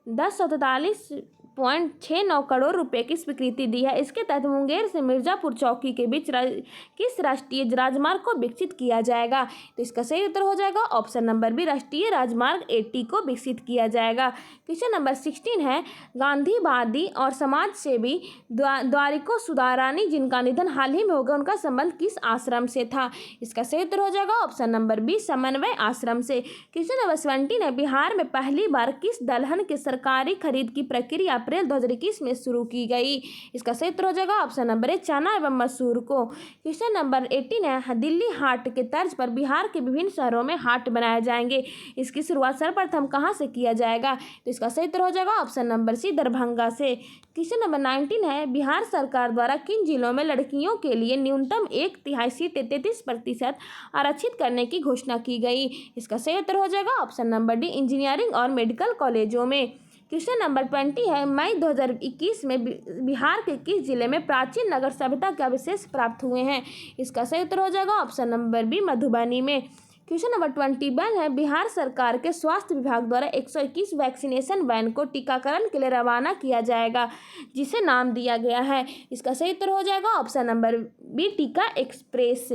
1047.69 करोड़ रुपए की स्वीकृति दी है। इसके तहत मुंगेर से मिर्जापुर चौकी के बीच किस राष्ट्रीय राजमार्ग को विकसित किया जाएगा? तो इसका सही उत्तर हो जाएगा ऑप्शन नंबर बी, राष्ट्रीय राजमार्ग 80 को विकसित किया जाएगा। क्वेश्चन नंबर 16 है, गांधीवादी और समाज सेवी द्वारिको सुधारानी जिनका निधन हाल ही में हो गया, उनका संबंध किस आश्रम से था? इसका सही उत्तर हो जाएगा ऑप्शन नंबर बी, समन्वय आश्रम से। क्वेश्चन नंबर 17 है, बिहार में पहली बार किस दलहन के सरकारी खरीद की प्रक्रिया अप्रैल 2021 में शुरू की गई? इसका सही उत्तर हो जाएगा ऑप्शन नंबर ए, चना एवं मसूर को। क्वेश्चन नंबर 18 है, दिल्ली हाट के तर्ज पर बिहार के विभिन्न शहरों में हाट बनाए जाएंगे, इसकी शुरुआत सर्वप्रथम कहां से किया जाएगा? तो इसका सही उत्तर हो जाएगा ऑप्शन नंबर सी, दरभंगा से। क्वेश्चन नंबर 19 है, बिहार सरकार द्वारा किन जिलों में लड़कियों के लिए न्यूनतम 1/3 सीटें 33% आरक्षित करने की घोषणा की गई? इसका सही उत्तर हो जाएगा ऑप्शन नंबर डी, इंजीनियरिंग और मेडिकल कॉलेजों में। क्वेश्चन नंबर 20 है, मई 2021 में बिहार के किस जिले में प्राचीन नगर सभ्यता के अवशेष प्राप्त हुए हैं? इसका सही उत्तर हो जाएगा ऑप्शन नंबर बी, मधुबनी में। क्वेश्चन नंबर 21 है, बिहार सरकार के स्वास्थ्य विभाग द्वारा 121 वैक्सीनेशन वैन को टीकाकरण के लिए रवाना किया जाएगा, जिसे नाम दिया गया है। इसका सही उत्तर हो जाएगा ऑप्शन नंबर बी, टीका एक्सप्रेस।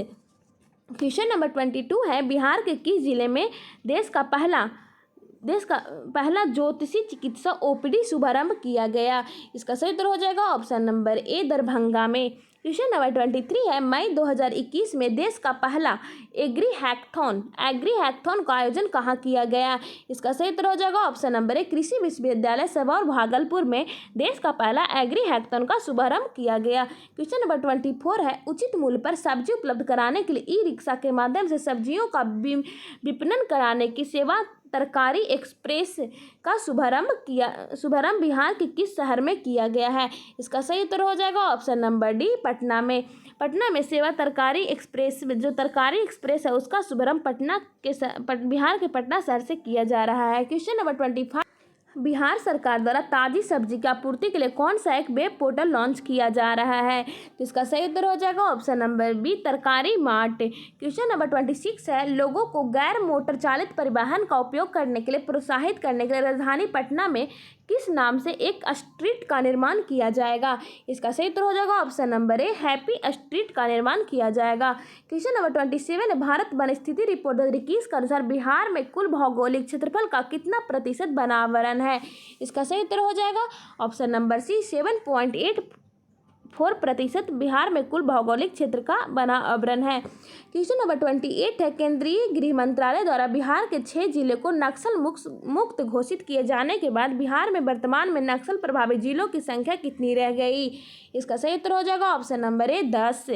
क्वेश्चन नंबर 22 है, बिहार के किस जिले में देश का पहला ज्योतिषी चिकित्सा ओपीडी शुभारंभ किया गया? इसका सही उत्तर हो जाएगा ऑप्शन नंबर ए, दरभंगा में। क्वेश्चन नंबर 23 है, मई 2021 में देश का पहला एग्री हैकथॉन का आयोजन कहाँ किया गया? इसका सही उत्तर हो जाएगा ऑप्शन नंबर ए, कृषि विश्वविद्यालय सबौर भागलपुर में देश का पहला एग्री हैकथॉन का शुभारंभ किया गया। क्वेश्चन नंबर 24 है, उचित मूल्य पर सब्जी उपलब्ध कराने के लिए ई रिक्शा के माध्यम से सब्जियों का विपणन कराने की सेवा तरकारी एक्सप्रेस का शुभारंभ बिहार के किस शहर में किया गया है? इसका सही उत्तर हो जाएगा ऑप्शन नंबर डी, पटना में। पटना में सेवा तरकारी एक्सप्रेस, जो तरकारी एक्सप्रेस है उसका शुभारंभ बिहार के पटना शहर से किया जा रहा है। क्वेश्चन नंबर 25 बिहार सरकार द्वारा ताज़ी सब्जी की आपूर्ति के लिए कौन सा एक वेब पोर्टल लॉन्च किया जा रहा है? तो इसका सही उत्तर हो जाएगा ऑप्शन नंबर बी, तरकारी मार्ट। क्वेश्चन नंबर 26 है, लोगों को गैर मोटर चालित परिवहन का उपयोग करने के लिए प्रोत्साहित करने के लिए राजधानी पटना में किस नाम से एक स्ट्रीट का निर्माण किया जाएगा? इसका सही उत्तर हो जाएगा ऑप्शन नंबर ए, हैप्पी स्ट्रीट का निर्माण किया जाएगा। क्वेश्चन नंबर 27 है, भारत वन स्थिति रिपोर्ट 2021 के अनुसार बिहार में कुल भौगोलिक क्षेत्रफल का कितना प्रतिशत वनावरण है? इसका सही उत्तर हो जाएगा ऑप्शन नंबर सी, 7.84% बिहार में कुल भौगोलिक क्षेत्र का वनावरण है। क्वेश्चन नंबर 28 है, केंद्रीय गृह मंत्रालय द्वारा बिहार के 6 जिले को नक्सल मुक्त घोषित किए जाने के बाद बिहार में वर्तमान में नक्सल प्रभावित जिलों की संख्या कितनी रह गई? इसका सही उत्तर हो जाएगा ऑप्शन नंबर ए, 10।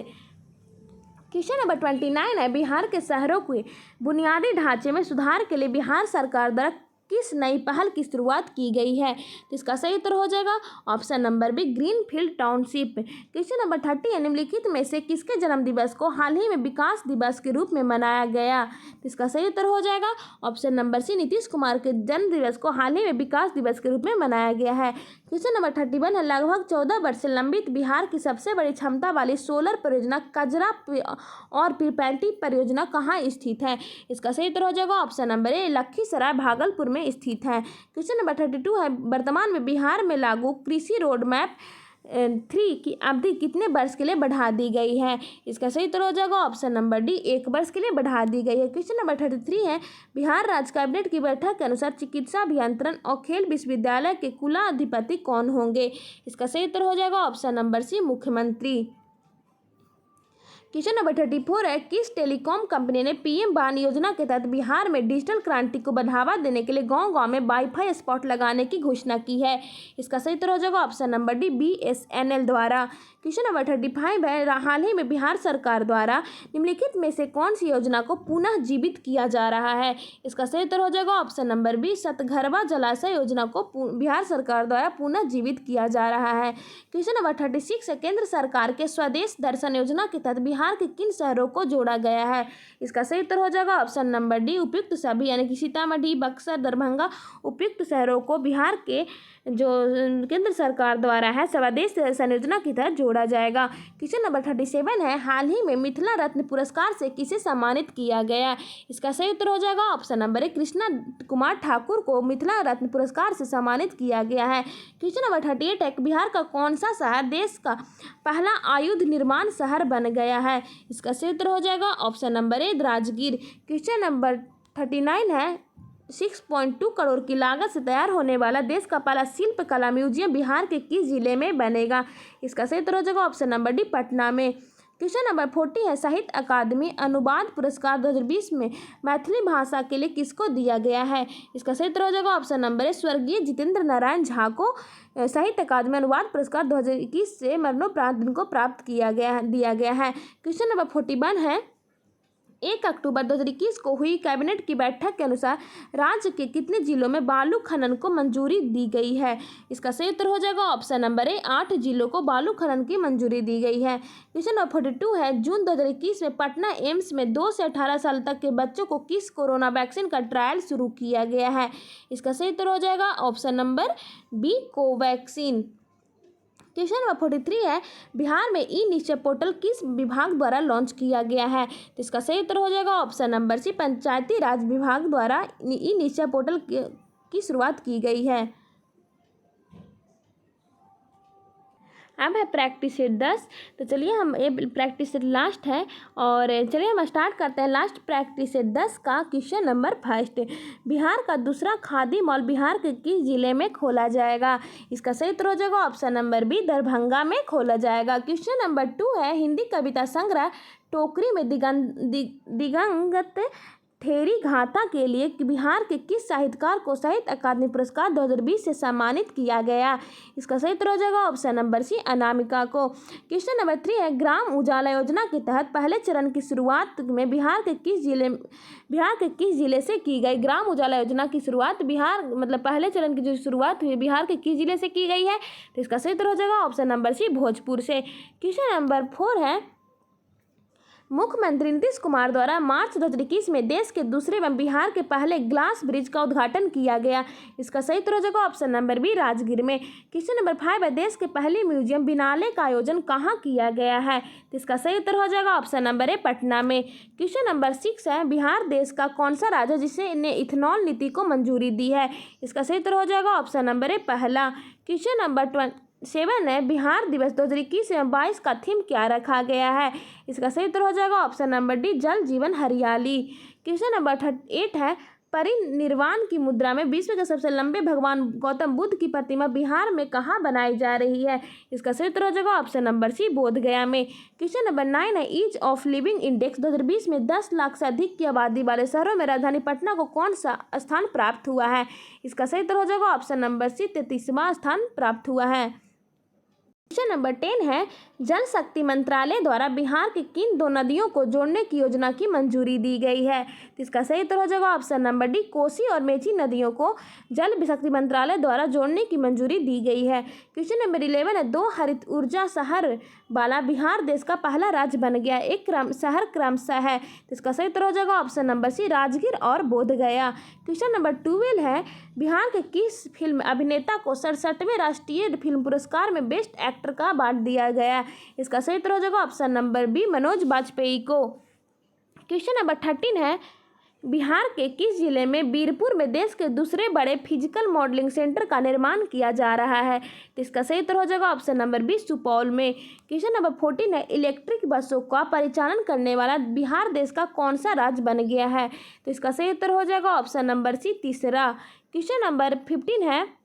क्वेश्चन नंबर 29 है, बिहार के शहरों के बुनियादी ढांचे में सुधार के लिए बिहार सरकार द्वारा किस नई पहल की शुरुआत की गई है? तो इसका सही उत्तर हो जाएगा option number B, greenfield township. Question number 30 है, निम्नलिखित में से किसके जन्म दिवस को हाल ही में विकास दिवस के रूप में मनाया गया? तो इसका सही उत्तर हो जाएगा option number C, Nitish Kumar के जन्म दिवस को हाल ही में विकास दिवस के रूप में मनाया गया है। क्वेश्चन नंबर 31 है, लगभग 14 वर्ष से लंबित बिहार की सबसे बड़ी क्षमता वाली सोलर परियोजना कजरा और पीरपैंती परियोजना कहाँ स्थित है? इसका सही उत्तर हो जाएगा ऑप्शन नंबर ए, लखीसराय भागलपुर में स्थित है। क्वेश्चन नंबर 32 है, वर्तमान में बिहार में लागू कृषि रोड मैप 3 की अवधि कितने वर्ष के लिए बढ़ा दी गई है? इसका सही उत्तर हो जाएगा ऑप्शन नंबर डी, 1 वर्ष के लिए बढ़ा दी गई है। क्वेश्चन नंबर 33 है, बिहार राज्य कैबिनेट की बैठक के अनुसार चिकित्सा अभियंत्रण और खेल विश्वविद्यालय के कुलाधिपति कौन होंगे? इसका सही उत्तर हो जाएगा ऑप्शन नंबर सी, मुख्यमंत्री। क्वेश्चन नंबर 34 है, किस टेलीकॉम कंपनी ने पीएम वान योजना के तहत बिहार में डिजिटल क्रांति को बढ़ावा देने के लिए गांव-गांव में वाईफाई स्पॉट लगाने की घोषणा की है? इसका सही उत्तर हो जाएगा ऑप्शन नंबर डी, BSNL द्वारा। क्वेश्चन नंबर 35 है, हाल ही में बिहार सरकार द्वारा निम्नलिखित में से कौन सी योजना को पुनः जीवित किया जा रहा है? इसका सही उत्तर हो जाएगा ऑप्शन नंबर बी, सतघरवा जलाशय योजना को बिहार सरकार द्वारा पुनः जीवित किया जा रहा है। क्वेश्चन नंबर 36 है, केंद्र सरकार के स्वदेश दर्शन योजना के तहत बिहार के किन शहरों को जोड़ा गया है? इसका सही उत्तर हो जाएगा ऑप्शन नंबर डी, उपयुक्त सभी, यानी कि सीतामढ़ी, बक्सर, दरभंगा उपयुक्त शहरों को बिहार के जो केंद्र सरकार द्वारा है स्वदेश दर्शन योजना की तहत जोड़ा जाएगा। क्वेश्चन नंबर 37 है, हाल ही में मिथिला रत्न पुरस्कार से किसे सम्मानित किया गया? इसका सही उत्तर हो जाएगा ऑप्शन नंबर ए, कृष्णा कुमार ठाकुर को मिथिला रत्न पुरस्कार से सम्मानित किया गया है। क्वेश्चन नंबर 38 है, बिहार का कौन सा शहर देश का पहला आयुध निर्माण शहर बन गया है? इसका सही उत्तर हो जाएगा ऑप्शन नंबर ए, राजगीर। क्वेश्चन नंबर 39 है, 6.2 करोड़ की लागत से तैयार होने वाला देश का पहला शिल्प कला म्यूजियम बिहार के किस जिले में बनेगा? इसका सही उत्तर हो जाएगा ऑप्शन नंबर डी, पटना में। क्वेश्चन नंबर 40 है, साहित्य अकादमी अनुवाद पुरस्कार 2020 में मैथिली भाषा के लिए किसको दिया गया है? इसका सही उत्तर हो जाएगा ऑप्शन नंबर ए, स्वर्गीय जितेंद्र नारायण झा को साहित्य अकादमी अनुवाद पुरस्कार 2021 से मरणोपरांत इनको प्राप्त दिया गया है। क्वेश्चन नंबर 41 है, 1 अक्टूबर 2021 को हुई कैबिनेट की बैठक के अनुसार राज्य के कितने जिलों में बालू खनन को मंजूरी दी गई है? इसका सही उत्तर हो जाएगा ऑप्शन नंबर ए, 8 जिलों को बालू खनन की मंजूरी दी गई है। क्वेश्चन नंबर 42 है, जून 2021 में पटना एम्स में 2 से 18 साल तक के बच्चों को किस कोरोना वैक्सीन का ट्रायल शुरू किया गया है? इसका सही उत्तर हो जाएगा option number B, Covaxin. Question number 43 है, बिहार में ई निश्चय पोर्टल किस विभाग द्वारा लॉन्च किया गया है? तो इसका सही उत्तर हो जाएगा ऑप्शन नंबर सी, पंचायती राज विभाग द्वारा ई निश्चय पोर्टल की शुरुआत की गई है। अब है प्रैक्टिस सेट 10। तो चलिए हम ये प्रैक्टिस सेट लास्ट है और चलिए हम स्टार्ट करते हैं लास्ट प्रैक्टिस सेट 10 का। क्वेश्चन नंबर 1, बिहार का दूसरा खादी मॉल बिहार के किस जिले में खोला जाएगा? इसका सही उत्तर हो जाएगा ऑप्शन नंबर बी, दरभंगा में खोला जाएगा। क्वेश्चन नंबर 2 है, हिंदी कविता संग्रह टोकरी में दिगंगत ठेरी घाटा के लिए बिहार के किस साहित्यकार को साहित्य अकादमी पुरस्कार 2020 से सम्मानित किया गया? इसका सही उत्तर हो जाएगा ऑप्शन नंबर सी, अनामिका को। क्वेश्चन नंबर 3 है, ग्राम उजाला योजना के तहत पहले चरण की शुरुआत में बिहार के किस जिले से की गई? ग्राम उजाला योजना की शुरुआत पहले चरण की जो शुरुआत हुई बिहार के किस जिले से की गई है? तो इसका सही उत्तर हो जाएगा ऑप्शन नंबर सी, भोजपुर से। क्वेश्चन नंबर 4 है, मुख्यमंत्री नीतीश कुमार द्वारा मार्च 2021 में देश के दूसरे एवं बिहार के पहले ग्लास ब्रिज का उद्घाटन किया गया। इसका सही उत्तर हो जाएगा ऑप्शन नंबर बी, राजगीर में। क्वेश्चन नंबर 5 है, देश के पहले म्यूजियम बिनाले का आयोजन कहाँ किया गया है? तो इसका सही उत्तर हो जाएगा ऑप्शन नंबर ए, पटना में। क्वेश्चन नंबर 6 है, बिहार देश का कौन सा राज्य जिसने इथेनॉल नीति को मंजूरी दी है? इसका सही उत्तर हो जाएगा ऑप्शन नंबर ए, पहला। क्वेश्चन नंबर 7 है, बिहार दिवस 2021 एवं 22 का थीम क्या रखा गया है? इसका सही उत्तर हो जाएगा ऑप्शन नंबर डी, जल जीवन हरियाली। क्वेश्चन नंबर 8 है, परिनिर्वाण की मुद्रा में विश्व के सबसे लंबे भगवान गौतम बुद्ध की प्रतिमा बिहार में कहाँ बनाई जा रही है? इसका सही उत्तर हो जाएगा ऑप्शन नंबर सी, बोधगया में। क्वेश्चन नंबर 9 है, ईज ऑफ लिविंग इंडेक्स 2020 में 10 लाख से अधिक की आबादी वाले शहरों में राजधानी पटना को कौन सा स्थान प्राप्त हुआ है? इसका सही उत्तर हो जाएगा ऑप्शन नंबर सी, 33वां स्थान प्राप्त हुआ है। क्वेश्चन नंबर 10 है, जल शक्ति मंत्रालय द्वारा बिहार की किन दो नदियों को जोड़ने की योजना की मंजूरी दी गई है? तो इसका सही उत्तर हो जाएगा ऑप्शन नंबर डी, कोसी और मेची नदियों को जल शक्ति मंत्रालय द्वारा जोड़ने की मंजूरी दी गई है। क्वेश्चन नंबर 11 है, 2 हरित ऊर्जा शहर वाला बिहार देश का पहला राज्य बन गया, एक शहर क्रमशः है? तो इसका सही उत्तर हो जाएगा ऑप्शन नंबर सी, राजगीर और बोधगया। क्वेश्चन नंबर 12 है, बिहार के किस फिल्म अभिनेता को 67वें राष्ट्रीय फिल्म पुरस्कार में बेस्ट एक्टर का अवार्ड दिया गया? इसका सही उत्तर हो जाएगा option number B, Manoj Bajpayee को। क्वेश्चन नंबर 13 है, बिहार के किस जिले में बीरपुर में देश के दूसरे बड़े फिजिकल मॉडलिंग सेंटर का निर्माण किया जा रहा है? तो इसका सही उत्तर हो जाएगा ऑप्शन नंबर बी, सुपौल में। क्वेश्चन नंबर 14 है, इलेक्ट्रिक बसों का परिचालन करने वाला बिहार देश का कौन सा राज्य बन गया है? तो इसका सही उत्तर हो जाएगा ऑप्शन नंबर सी, तीसरा। क्वेश्चन नंबर 15 है,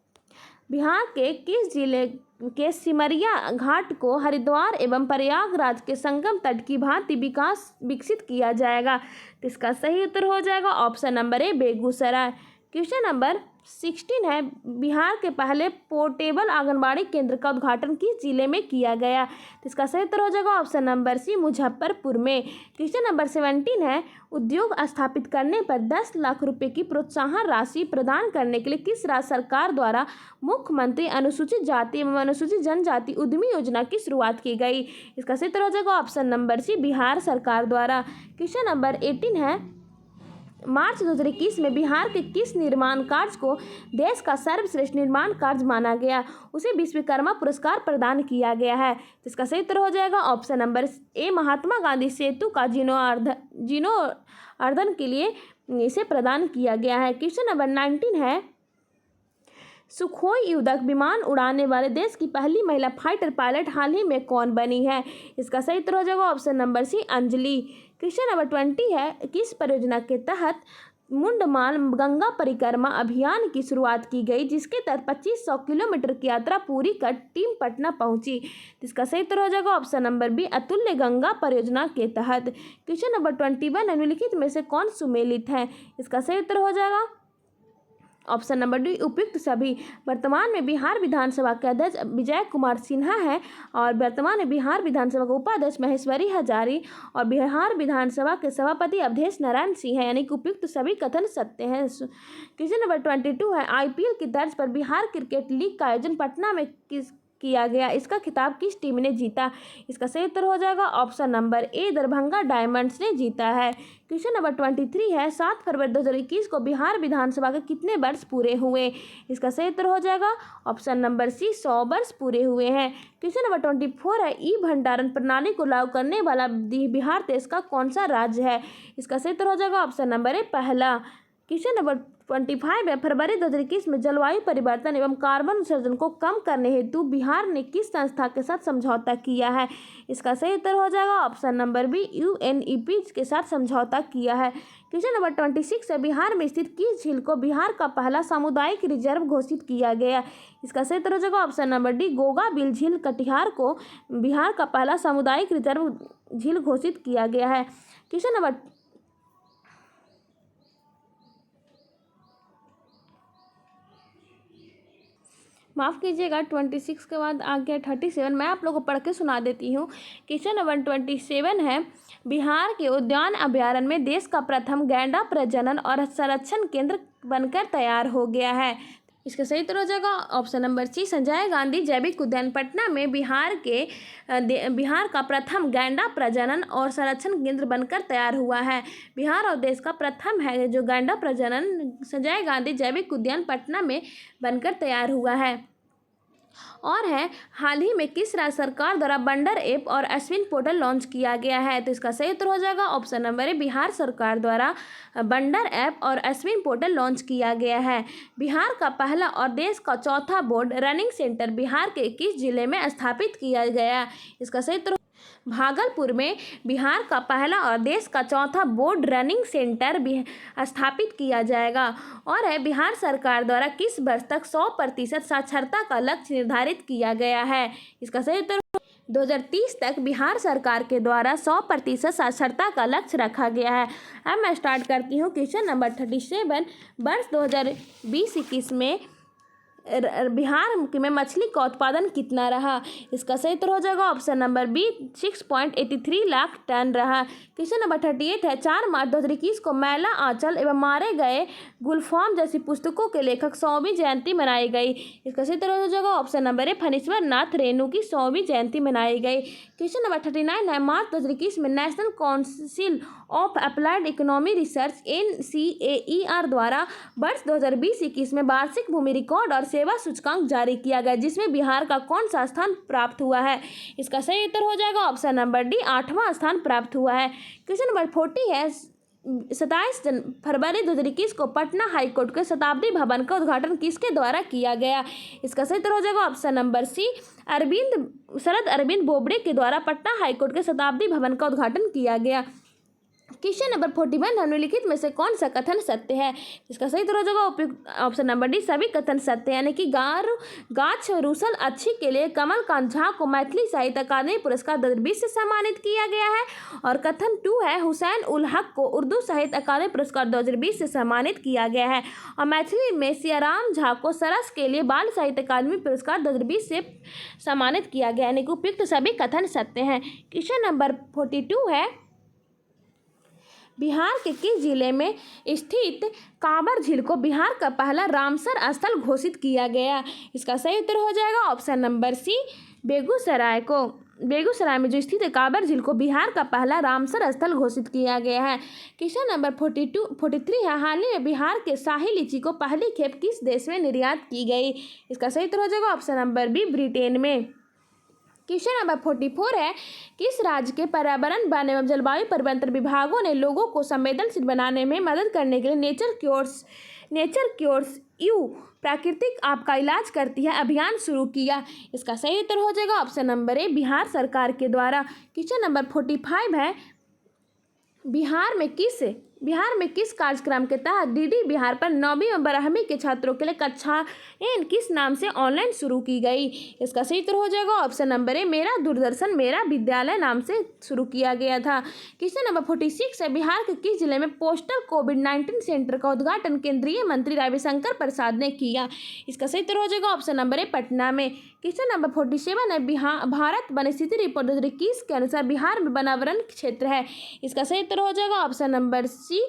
बिहार के किस जिले के सिमरिया घाट को हरिद्वार एवं प्रयागराज के संगम तट की भांति विकसित किया जाएगा? तो इसका सही उत्तर हो जाएगा ऑप्शन नंबर ए, बेगूसराय। क्वेश्चन नंबर 16 है, बिहार के पहले पोर्टेबल आंगनबाड़ी केंद्र का उद्घाटन किस जिले में किया गया? तो इसका सही उत्तर हो जाएगा ऑप्शन नंबर सी, मुजफ्फरपुर में। क्वेश्चन नंबर 17 है, उद्योग स्थापित करने पर 10 लाख रुपए की प्रोत्साहन राशि प्रदान करने के लिए किस राज्य सरकार द्वारा मुख्यमंत्री अनुसूचित जाति एवं अनुसूचित जनजाति उद्यमी योजना की शुरुआत की गई? इसका सही उत्तर हो जाएगा ऑप्शन नंबर सी, बिहार सरकार द्वारा। क्वेश्चन नंबर 18 है, मार्च 2021 में बिहार के किस निर्माण कार्य को देश का सर्वश्रेष्ठ निर्माण कार्य माना गया? उसे विश्वकर्मा पुरस्कार प्रदान किया गया है। तो इसका सही उत्तर हो जाएगा ऑप्शन नंबर ए, महात्मा गांधी सेतु का जीर्णोद्धार के लिए इसे प्रदान किया गया है। क्वेश्चन नंबर 19 है, सुखोई युद्धक विमान उड़ाने वाले देश की पहली महिला फाइटर पायलट हाल ही में कौन बनी है? इसका सही उत्तर हो जाएगा option number C, Anjali. Question number 20 है, किस परियोजना के तहत मुंडमाल गंगा परिक्रमा अभियान की शुरुआत की गई जिसके तहत 2500 किलोमीटर की यात्रा पूरी कर टीम पटना पहुंची? इसका सही उत्तर हो जाएगा ऑप्शन नंबर बी, अतुल्य गंगा परियोजना के तहत। क्वेश्चन नंबर 21, निम्नलिखित में से कौन सुमेलित है? इसका सही उत्तर हो जाएगा ऑप्शन नंबर डी, उपयुक्त सभी। वर्तमान में बिहार विधानसभा के अध्यक्ष विजय कुमार सिन्हा है और वर्तमान में बिहार विधानसभा के उपाध्यक्ष महेश्वरी हजारी और बिहार विधानसभा के सभापति अवधेश नारायण सिंह है, यानी कि उपयुक्त सभी कथन सत्य हैं। क्वेश्चन नंबर 22 है, आईपीएल की तर्ज पर बिहार क्रिकेट लीग का आयोजन पटना में किया गया, इसका खिताब किस टीम ने जीता? इसका सही उत्तर हो जाएगा ऑप्शन नंबर ए, दरभंगा डायमंड्स ने जीता है। क्वेश्चन नंबर 23 है, 7 फरवरी 2021 को बिहार विधानसभा के कितने वर्ष पूरे हुए? इसका सही उत्तर हो जाएगा ऑप्शन नंबर सी, 100 वर्ष पूरे हुए हैं। क्वेश्चन नंबर 24 है, ई भंडारण प्रणाली को लागू करने वाला बिहार देश का कौन सा राज्य है? इसका सही उत्तर हो जाएगा ऑप्शन नंबर ए, पहला। क्वेश्चन नंबर 25 है, फरवरी 2021 में जलवायु परिवर्तन एवं कार्बन उत्सर्जन को कम करने हेतु बिहार ने किस संस्था के साथ समझौता किया है? इसका सही उत्तर हो जाएगा ऑप्शन नंबर बी, यूएनईपी के साथ समझौता किया है। क्वेश्चन नंबर 26 है, बिहार में स्थित किस झील को बिहार का पहला सामुदायिक रिजर्व घोषित किया गया? इसका सही उत्तर हो जाएगा ऑप्शन नंबर डी, गोगाबिल झील कटिहार को बिहार का पहला सामुदायिक रिजर्व झील घोषित किया गया है। क्वेश्चन नंबर माफ़ कीजिएगा 26 के बाद आ गया 37। मैं आप लोगों को पढ़ के सुना देती हूँ। क्वेश्चन नंबर 27 है, बिहार के उद्यान अभयारण्य में देश का प्रथम गैंडा प्रजनन और संरक्षण केंद्र बनकर तैयार हो गया है। इसका सही उत्तर हो जाएगा option number C, Sanjay Gandhi जैविक उद्यान। पटना में बिहार का प्रथम गैंडा प्रजनन और संरक्षण केंद्र बनकर तैयार हुआ है। बिहार और देश का प्रथम है जो गैंडा प्रजनन संजय गांधी जैविक उद्यान पटना में बनकर तैयार हुआ है। और है, हाल ही में किस राज्य सरकार द्वारा बंडर ऐप और अश्विन पोर्टल लॉन्च किया गया है? तो इसका सही उत्तर हो जाएगा ऑप्शन नंबर ए, बिहार सरकार द्वारा बंडर ऐप और अश्विन पोर्टल लॉन्च किया गया है। बिहार का पहला और देश का चौथा बोर्ड रनिंग सेंटर बिहार के किस जिले में स्थापित किया गया? इसका सही उत्तर भागलपुर में बिहार का पहला और देश का चौथा बोर्ड रनिंग सेंटर भी स्थापित किया जाएगा। और है, बिहार सरकार द्वारा किस वर्ष तक 100% साक्षरता का लक्ष्य निर्धारित किया गया है? इसका सही उत्तर 2030 तक बिहार सरकार के द्वारा 100% साक्षरता का लक्ष्य रखा गया है। अब मैं स्टार्ट करती हूँ क्वेश्चन नंबर 37। वर्ष 2020-21 में बिहार में मछली का उत्पादन कितना रहा? इसका सही उत्तर हो जाएगा option number B, 6.83 lakh ton रहा। क्वेश्चन नंबर 38 है, 4 मार्च 2021 को मैला आंचल एवं मारे गए गुलफाम जैसी पुस्तकों के लेखक 100वीं जयंती मनाई गई। इसका सही उत्तर हो जाएगा ऑप्शन नंबर ए, फणीश्वर नाथ रेणु की 100वीं जयंती मनाई गई। क्वेश्चन नंबर 39 है, मार्च 2021 में national council of applied economy research NCAER द्वारा वर्ष 2020-21 में वार्षिक भूमि रिकॉर्ड और सेवा सूचकांक जारी किया गया, जिसमें बिहार का कौन सा स्थान प्राप्त हुआ है? इसका सही उत्तर हो जाएगा ऑप्शन नंबर डी, 8वां स्थान प्राप्त हुआ है। क्वेश्चन नंबर 40 है, 27 फरवरी 2021 को पटना हाईकोर्ट के शताब्दी भवन का उद्घाटन किसके द्वारा किया गया? इसका सही उत्तर हो जाएगा ऑप्शन नंबर सी, शरद अरविंद बोबड़े के द्वारा पटना हाईकोर्ट के शताब्दी भवन का उद्घाटन किया गया। क्वेश्चन नंबर 41, निम्नलिखित में से कौन सा कथन सत्य है? इसका सही उत्तर हो जाएगा ऑप्शन नंबर डी, सभी कथन सत्य, यानी कि गाछ रूसल अच्छी के लिए कमलकांत झा को मैथिली साहित्य अकादमी पुरस्कार 2020 से सम्मानित किया गया है। और कथन 2 है, हुसैन उल हक को उर्दू साहित्य अकादमी पुरस्कार 2020 से सम्मानित किया गया है। और मैथिली में सियाराम झा को सरस के लिए बाल साहित्य अकादमी पुरस्कार 2020 से सम्मानित किया गया, यानी कि उपयुक्त सभी कथन सत्य हैं। क्वेश्चन नंबर 42 है, बिहार के किस जिले में स्थित कांवर झील को बिहार का पहला रामसर स्थल घोषित किया गया? इसका सही उत्तर हो जाएगा ऑप्शन नंबर सी, बेगूसराय में जो स्थित कांवर झील को बिहार का पहला रामसर स्थल घोषित किया गया है। क्वेश्चन नंबर 43 है, हाल ही में बिहार के शाही लीची को पहली खेप किस देश में निर्यात की गई? इसका सही उत्तर हो जाएगा ऑप्शन नंबर बी, ब्रिटेन में। क्वेश्चन नंबर 44 है, किस राज्य के पर्यावरण वन एवं जलवायु परिवर्तन विभागों ने लोगों को संवेदनशील बनाने में मदद करने के लिए नेचर क्योर्स यू प्राकृतिक आपका इलाज करती है अभियान शुरू किया? इसका सही उत्तर हो जाएगा ऑप्शन नंबर ए, बिहार सरकार के द्वारा। क्वेश्चन नंबर 45 है, बिहार में किस कार्यक्रम के तहत डीडी बिहार पर 9वीं और 12वीं के छात्रों के लिए कक्षाएं किस नाम से ऑनलाइन शुरू की गई? इसका सही उत्तर हो जाएगा ऑप्शन नंबर ए, मेरा दूरदर्शन मेरा विद्यालय नाम से शुरू किया गया था। क्वेश्चन नंबर 46 है, बिहार के किस जिले में पोस्टल कोविड-19 सेंटर का उद्घाटन केंद्रीय मंत्री रविशंकर प्रसाद ने किया? इसका सही उत्तर हो जाएगा ऑप्शन नंबर ए, पटना में। क्वेश्चन नंबर 47 है, भारत वन स्थिति रिपोर्ट 2021 के अनुसार बिहार में वनावरण क्षेत्र है? इसका सही उत्तर हो जाएगा ऑप्शन नंबर सी,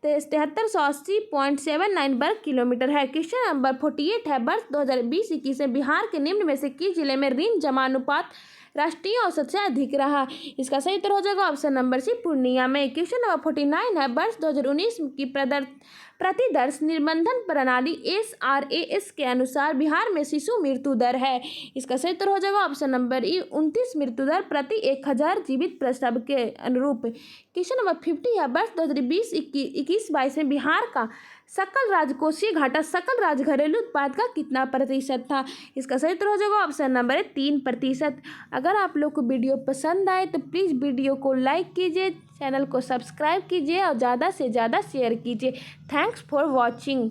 7380.79 वर्ग किलोमीटर है। क्वेश्चन नंबर 48 है, वर्ष 2020-21 में बिहार के निम्न में से किस जिले में ऋण जमा अनुपात राष्ट्रीय औसत से अधिक रहा? इसका सही उत्तर हो जाएगा ऑप्शन नंबर सी, पूर्णिया में। क्वेश्चन नंबर 49 है, वर्ष 2019 की प्रतिदर्श निबंधन प्रणाली SRAS के अनुसार बिहार में शिशु मृत्यु दर है? इसका सही उत्तर हो जाएगा ऑप्शन नंबर ई, 29 मृत्यु दर प्रति 1000 जीवित प्रसव के अनुरूप। क्वेश्चन नंबर 50 है, वर्ष 2020-21-22 में बिहार का सकल राजकोषीय घाटा सकल राज घरेलू उत्पाद का कितना प्रतिशत था? इसका सही उत्तर हो जाएगा ऑप्शन नंबर 3%। अगर आप लोग को वीडियो पसंद आए तो प्लीज़ वीडियो को लाइक कीजिए, चैनल को सब्सक्राइब कीजिए और ज़्यादा से ज़्यादा शेयर कीजिए। Thanks for watching.